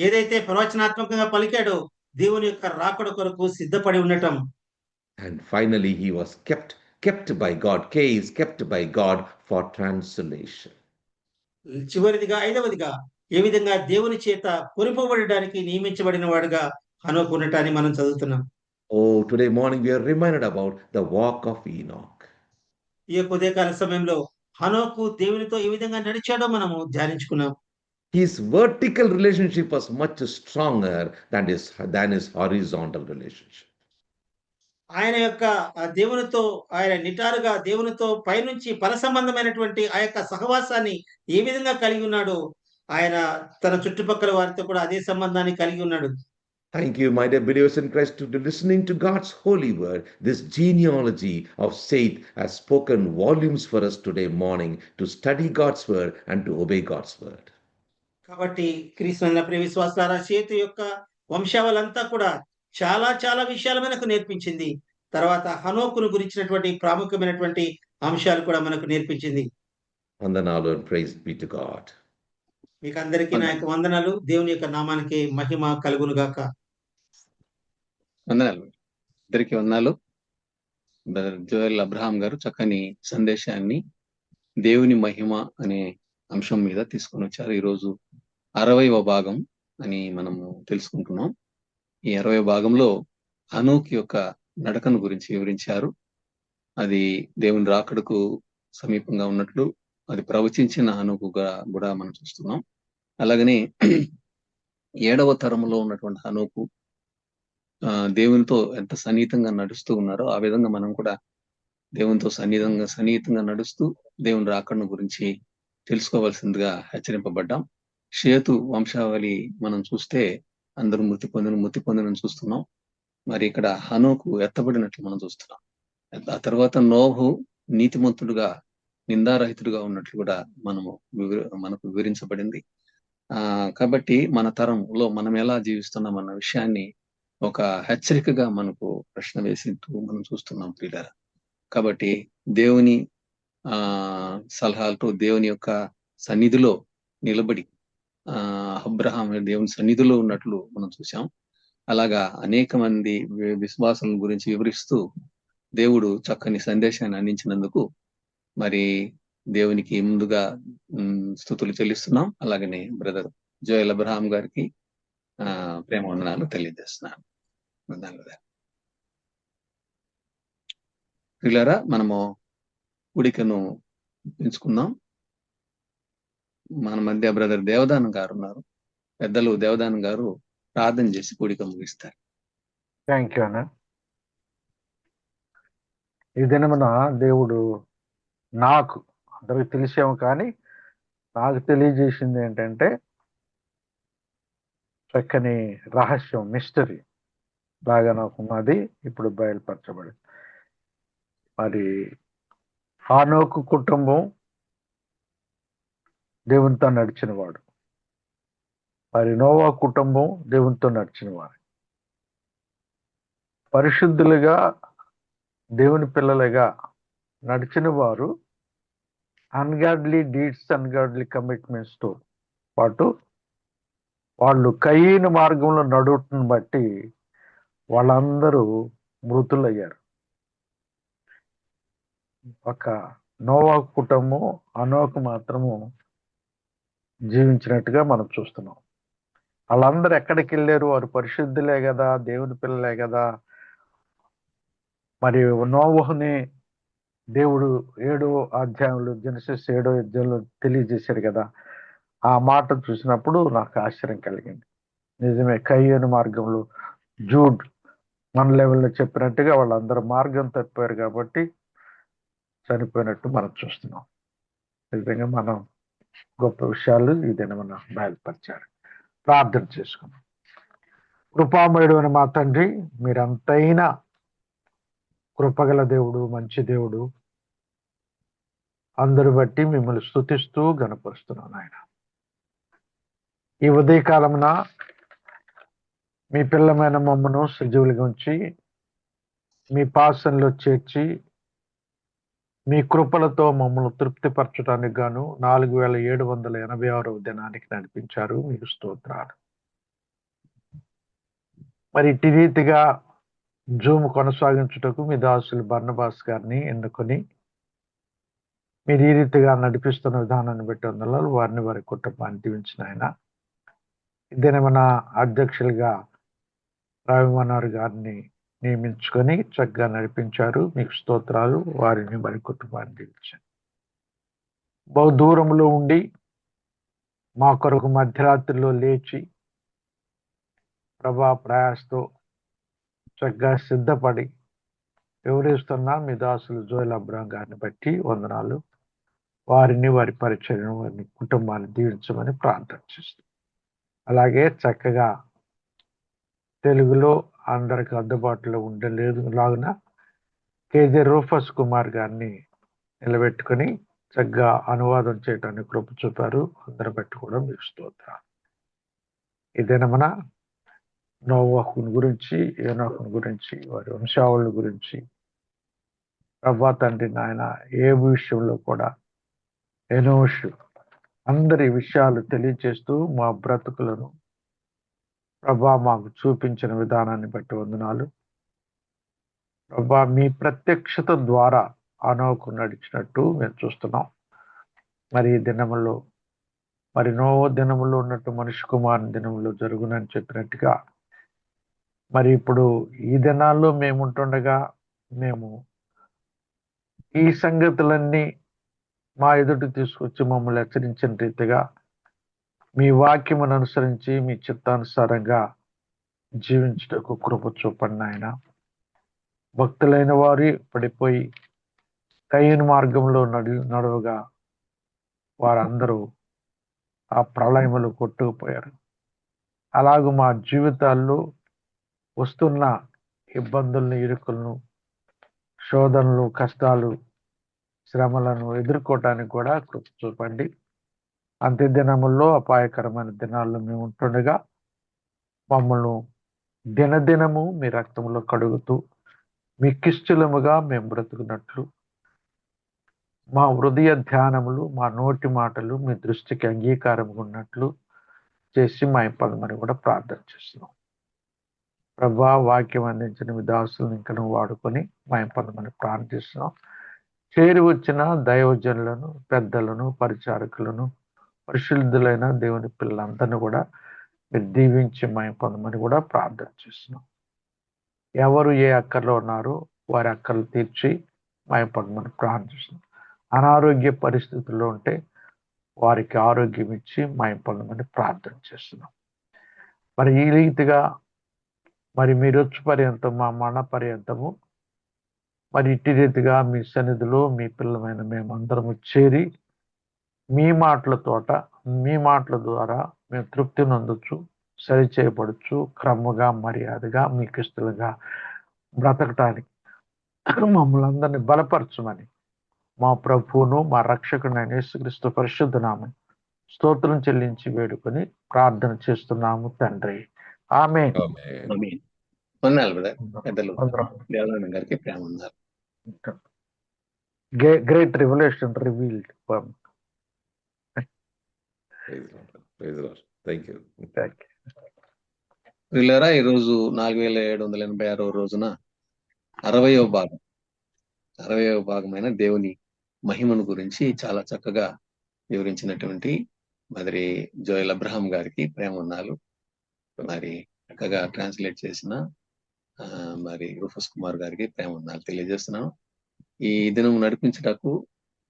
ఏదైతే ప్రవచనాత్మకంగా పలికాడో దేవుని యొక్క రాకడ కొరకు సిద్ధపడి ఉండటం. And finally he was kept by God. K is kept by God for translation. చివరిదిగా 5వదిగా ఏ విధంగా దేవుని చేత కొనిపోబడడానికి నియమించబడిన వాడుగా హనోకు ఉండటాన్ని మనం చదువుతున్నాం. Oh, today morning we are reminded about the walk of Enoch. ఈ యొక్క ఉదయకాల సమయంలో హనోకు దేవునితో ఏ విధంగా నడిచాడో మనము ధ్యానించుకున్నాం. His vertical relationship was much stronger than his horizontal relationship. ఆయన యొక్క దేవునితో ఆయన నిటారుగా దేవునితో పైనుంచి పర సంబంధమైనటువంటి ఆ యొక్క సహవాసాన్ని ఏ విధంగా కలిగి ఉన్నాడో ఆయన తన చుట్టుపక్కల వారితో కూడా అదే సంబంధాన్ని కలిగి ఉన్నాడు. Thank you, my dear believers in Christ, to listening to God's holy word. This genealogy of Seth has spoken volumes for us today morning to study God's word and to obey God's word. కాబట్టి క్రీస్తునందు ప్రియ విశ్వాసాల సేతు యొక్క వంశావళంతా కూడా చాలా చాలా విషయాలు మనకు నేర్పించింది. తర్వాత హనోకును గురించినటువంటి ప్రాముఖ్యమైనటువంటి అంశాలు కూడా మనకు నేర్పించింది. Vandanalu and praise be to God. మీకు అందరికీ నా యొక్క వందనాలు. దేవుని యొక్క నామానికి మహిమ కలుగును గాక. వందనాలు, ఇద్దరికి వందనాలు. బ్రదర్ జోయల్ అబ్రహాం గారు చక్కని సందేశాన్ని దేవుని మహిమ అనే అంశం మీద తీసుకొని వచ్చారు. ఈరోజు 60వ భాగం అని మనము తెలుసుకుంటున్నాం. ఈ 60వ భాగంలో హనోకు యొక్క నడకను గురించి వివరించారు. అది దేవుని రాకడకు సమీపంగా ఉన్నట్లు అది ప్రవచించిన హనోకుగా కూడా మనం చూస్తున్నాం. అలాగనే 7వ తరంలో ఉన్నటువంటి హనోకు దేవునితో ఎంత సన్నిహితంగా నడుస్తూ ఉన్నారో ఆ విధంగా మనం కూడా దేవునితో సన్నిహితంగా నడుస్తూ దేవుని రాకడను గురించి తెలుసుకోవాల్సిందిగా హెచ్చరింపబడ్డాం. షేతు వంశావళి మనం చూస్తే అందరూ మృతి పొందిన చూస్తున్నాం. మరి ఇక్కడ హనోకు ఎత్తబడినట్లు మనం చూస్తున్నాం. ఆ తర్వాత నోహు నీతిమంతుడుగా నిందారహితుడుగా ఉన్నట్లు కూడా మనకు వివరించబడింది. కాబట్టి మన తరంలో మనం ఎలా జీవిస్తున్నాం అన్న విషయాన్ని ఒక హెచ్చరికగా మనకు ప్రశ్న వేసింటూ మనం చూస్తున్నాం ప్రియులారా. కాబట్టి దేవుని సలహాలతో దేవుని యొక్క సన్నిధిలో నిలబడి అబ్రహాం దేవుని సన్నిధిలో ఉన్నట్లు మనం చూసాం. అలాగా అనేక మంది విశ్వాసం గురించి వివరిస్తూ దేవుడు చక్కని సందేశాన్ని అందించినందుకు మరి దేవునికి ముందుగా స్తుతులు చెల్లిస్తున్నాం. అలాగనే బ్రదర్ జోయల్ అబ్రహాం గారికి ప్రేమ వందనాలు తెలియజేస్తున్నాను. ప్రియులారా, మనము కూడికను పెంచుకుందాం. మన మధ్య బ్రదర్ దేవదానం గారు ఉన్నారు. పెద్దలు దేవదానం గారు ప్రార్థన చేసి కూడిక ముగిస్తారు. థ్యాంక్ యూ అన్న. ఈ దినమున దేవుడు నాకు అందరికి తెలిసేమో, కానీ నాకు తెలియజేసింది ఏంటంటే చక్కని రహస్యం, మిస్టరీ బాగా నాకు ఉన్నది, ఇప్పుడు బయలుపరచబడింది. మరి హానోకు కుటుంబం దేవునితో నడిచిన వాడు, మరి నోవా కుటుంబం దేవునితో నడిచిన వారు, పరిశుద్ధులుగా దేవుని పిల్లలుగా నడిచిన వారు అన్గాడ్లీ డీడ్స్, అన్గాడ్లీ కమిట్మెంట్స్ తో పాటు వాళ్ళు కయీను మార్గంలో నడువుటను బట్టి వాళ్ళందరూ మృతులయ్యారు. ఒక నోవా కుటుంబం, హనోకు మాత్రము జీవించినట్టుగా మనం చూస్తున్నాం. వాళ్ళందరూ ఎక్కడికి వెళ్ళారు? వారు పరిశుద్ధులే కదా, దేవుని పిల్లలే కదా. మరి నోవహుని దేవుడు 7వ అధ్యాయంలో, జెనసిస్ 7వ అధ్యాయంలో తెలియజేశాడు కదా. ఆ మాట చూసినప్పుడు నాకు ఆశ్చర్యం కలిగింది. నిజమే, కయ్యను మార్గంలో జూడ్ మన లెవెల్లో చెప్పినట్టుగా వాళ్ళందరూ మార్గం తప్పారు కాబట్టి చనిపోయినట్టు మనం చూస్తున్నాం. నిజంగా మనం గొప్ప విషయాలు ఇదైనా మనం బయలుపరిచారు. ప్రార్థన చేసుకున్నాం. కృపామయుడు అని మా తండ్రి, మీరంతైనా కృపగల దేవుడు, మంచి దేవుడు, అందరు బట్టి మిమ్మల్ని స్తుతిస్తూ గణపరుస్తున్నాను ఆయన. ఈ ఉదయకాలమున మీ పిల్లమైన మమ్మను సజీవులుగా ఉంచి మీ పాసంలో చేర్చి మీ కృపలతో మమ్మల్ని తృప్తిపరచడానికి గాను 4786వ దినానికి నడిపించారు. మీకు స్తోత్రాలు. మరి ఇటు రీతిగా జూమ్ కొనసాగించుటకు మీ దాసులు బర్నబాస్ గారిని ఎన్నుకొని మీరు ఈ రీతిగా నడిపిస్తున్న విధానాన్ని బట్టి వందనాలు. వారిని వారి కుటుంబాన్ని దీవించిన ఆయన. ఇదేమైనా అధ్యక్షులుగా రవిమనోహర్ గారిని నియమించుకొని చక్కగా నడిపించారు. మీకు స్తోత్రాలు. వారిని వారి కుటుంబాన్ని దీవించారు. బహు దూరంలో ఉండి మా కొరకు మధ్యరాత్రిలో లేచి ప్రభా ప్రయాసతో చక్కగా సిద్ధపడి వివరిస్తున్న మీ దాసులు జోయల్ అబ్రాం గారిని బట్టి వందనాలు. వారిని, వారి పరిచయం, వారిని కుటుంబాన్ని దీవించమని ప్రార్థన చేస్తాం. అలాగే చక్కగా తెలుగులో అందరికి అందుబాటులో ఉండలేదు లాగున కేజే రూఫస్ కుమార్ గారిని నిలబెట్టుకొని చక్కగా అనువాదం చేయడానికి కృప చూపారు. అందరి బట్టి కూడా మీకు స్తోత్రాలు. ఇదేనా మన నోవహుని గురించి, ఏనోహుని గురించి, వారి వంశావళుల గురించి ప్రభా తండ్రి నాయన ఏ విషయంలో కూడా ఎనోషు అందరి విషయాలు తెలియచేస్తూ మా బ్రతుకులను ప్రభా మాకు చూపించిన విధానాన్ని బట్టి వందనాలు. ప్రభా మీ ప్రత్యక్షత ద్వారా హనోకు నడిచినట్టు మేము చూస్తున్నాం. మరి ఈ దినములో, మరి నోవో దినములో ఉన్నట్టు మనిషి కుమారుని దినములో జరుగునని చెప్పినట్టుగా మరి ఇప్పుడు ఈ దినాల్లో మేము ఉంటుండగా మేము ఈ సంగతులన్నీ మా ఎదుటి తీసుకొచ్చి మమ్మల్ని హెచ్చరించిన రీతిగా మీ వాక్యమును అనుసరించి మీ చిత్తానుసారంగా జీవించుటకు కృప చూపండి ఆయన. భక్తులైన వారు పడిపోయి కయ్యను మార్గంలో నడువగా వారందరూ ఆ ప్రళయములు కొట్టుకుపోయారు. అలాగూ మా జీవితాల్లో వస్తున్న ఇబ్బందులను, ఇరుకులను, శోధనలు, కష్టాలు, శ్రమలను ఎదుర్కోవటానికి కూడా కృప చూపండి. అంత్య దినముల్లో, అపాయకరమైన దినాల్లో మేము ఉంటుండగా మమ్మల్ని దినదినము మీ రక్తంలో కడుగుతూ మీకిష్టముగా మేము బ్రతుకున్నట్లు మా హృదయ ధ్యానములు, మా నోటి మాటలు మీ దృష్టికి అంగీకారంగా ఉన్నట్లు చేసి మా పొందమని కూడా ప్రార్థన చేస్తున్నాం. ప్రభా వాక్యం అందించిన విదాసులను ఇంకా వాడుకొని మా పొందమని ప్రార్థిస్తున్నాం. చేరి వచ్చిన దైవజనులను, పెద్దలను, పరిచారకులను, పరిశుద్ధులైన దేవుని పిల్లలందరినీ కూడా మీరు దీవించి మా పొందమని కూడా ప్రార్థన చేస్తున్నాం. ఎవరు ఏ అక్కర్లో ఉన్నారో వారి అక్కర్లు తీర్చి మా పొందమని ప్రార్థిస్తున్నాం. అనారోగ్య పరిస్థితుల్లో ఉంటే వారికి ఆరోగ్యం ఇచ్చి మా పొందమని ప్రార్థన చేస్తున్నాం. మరి ఈ రీతిగా మరి మీరు వచ్చి పర్యంతం, మా మరణ పర్యంతము మరి ఇట్టి రీతిగా మీ సన్నిధిలో మీ పిల్లమైన మేమందరము చేరి మీ మాటల తోట మీ మాటల ద్వారా మేము తృప్తి నొందొచ్చు, సరి చేయబడచ్చు, క్రమగా మర్యాదగా మీకు ఇష్టలుగా బ్రతకటానికి మమ్మల్ని అందరినీ బలపరచమని మా ప్రభువును మా రక్షకుడైన యేసుక్రీస్తు పరిశుద్ధ నామం స్తోత్రం చెల్లించి వేడుకొని ప్రార్థన చేస్తున్నాము తండ్రి. ఆమేన్. Amen. వందనాలు బ్రదర్. పెద్దలు దేవాలయం గారికి ప్రేమ ఉన్నారు. Great revolution revealed. Praise the Lord. Praise the Lord. Thank you. ప్రియులారా, ఈరోజు 4786 రోజున 60వ భాగమైన దేవుని మహిమను గురించి చాలా చక్కగా వివరించినటువంటి మరి జోయల్ అబ్రహాం గారికి ప్రేమ ఉన్నాలు. మరి చక్కగా ట్రాన్స్లేట్ చేసిన మరి రూఫస్ కుమార్ గారికి ప్రేమ ఉన్నాలు తెలియజేస్తున్నాను. ఈ దినం నడిపించటకు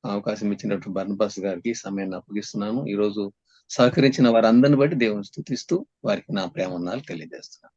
అవకాశం ఇచ్చినటువంటి బర్నబాస్ గారికి సమయాన్ని అప్పగిస్తున్నాను. ఈ రోజు సహకరించిన వారందరిని బట్టి దేవుని స్తుతిస్తూ వారికి నా ప్రేమ ఉన్నాలు తెలియజేస్తున్నాను.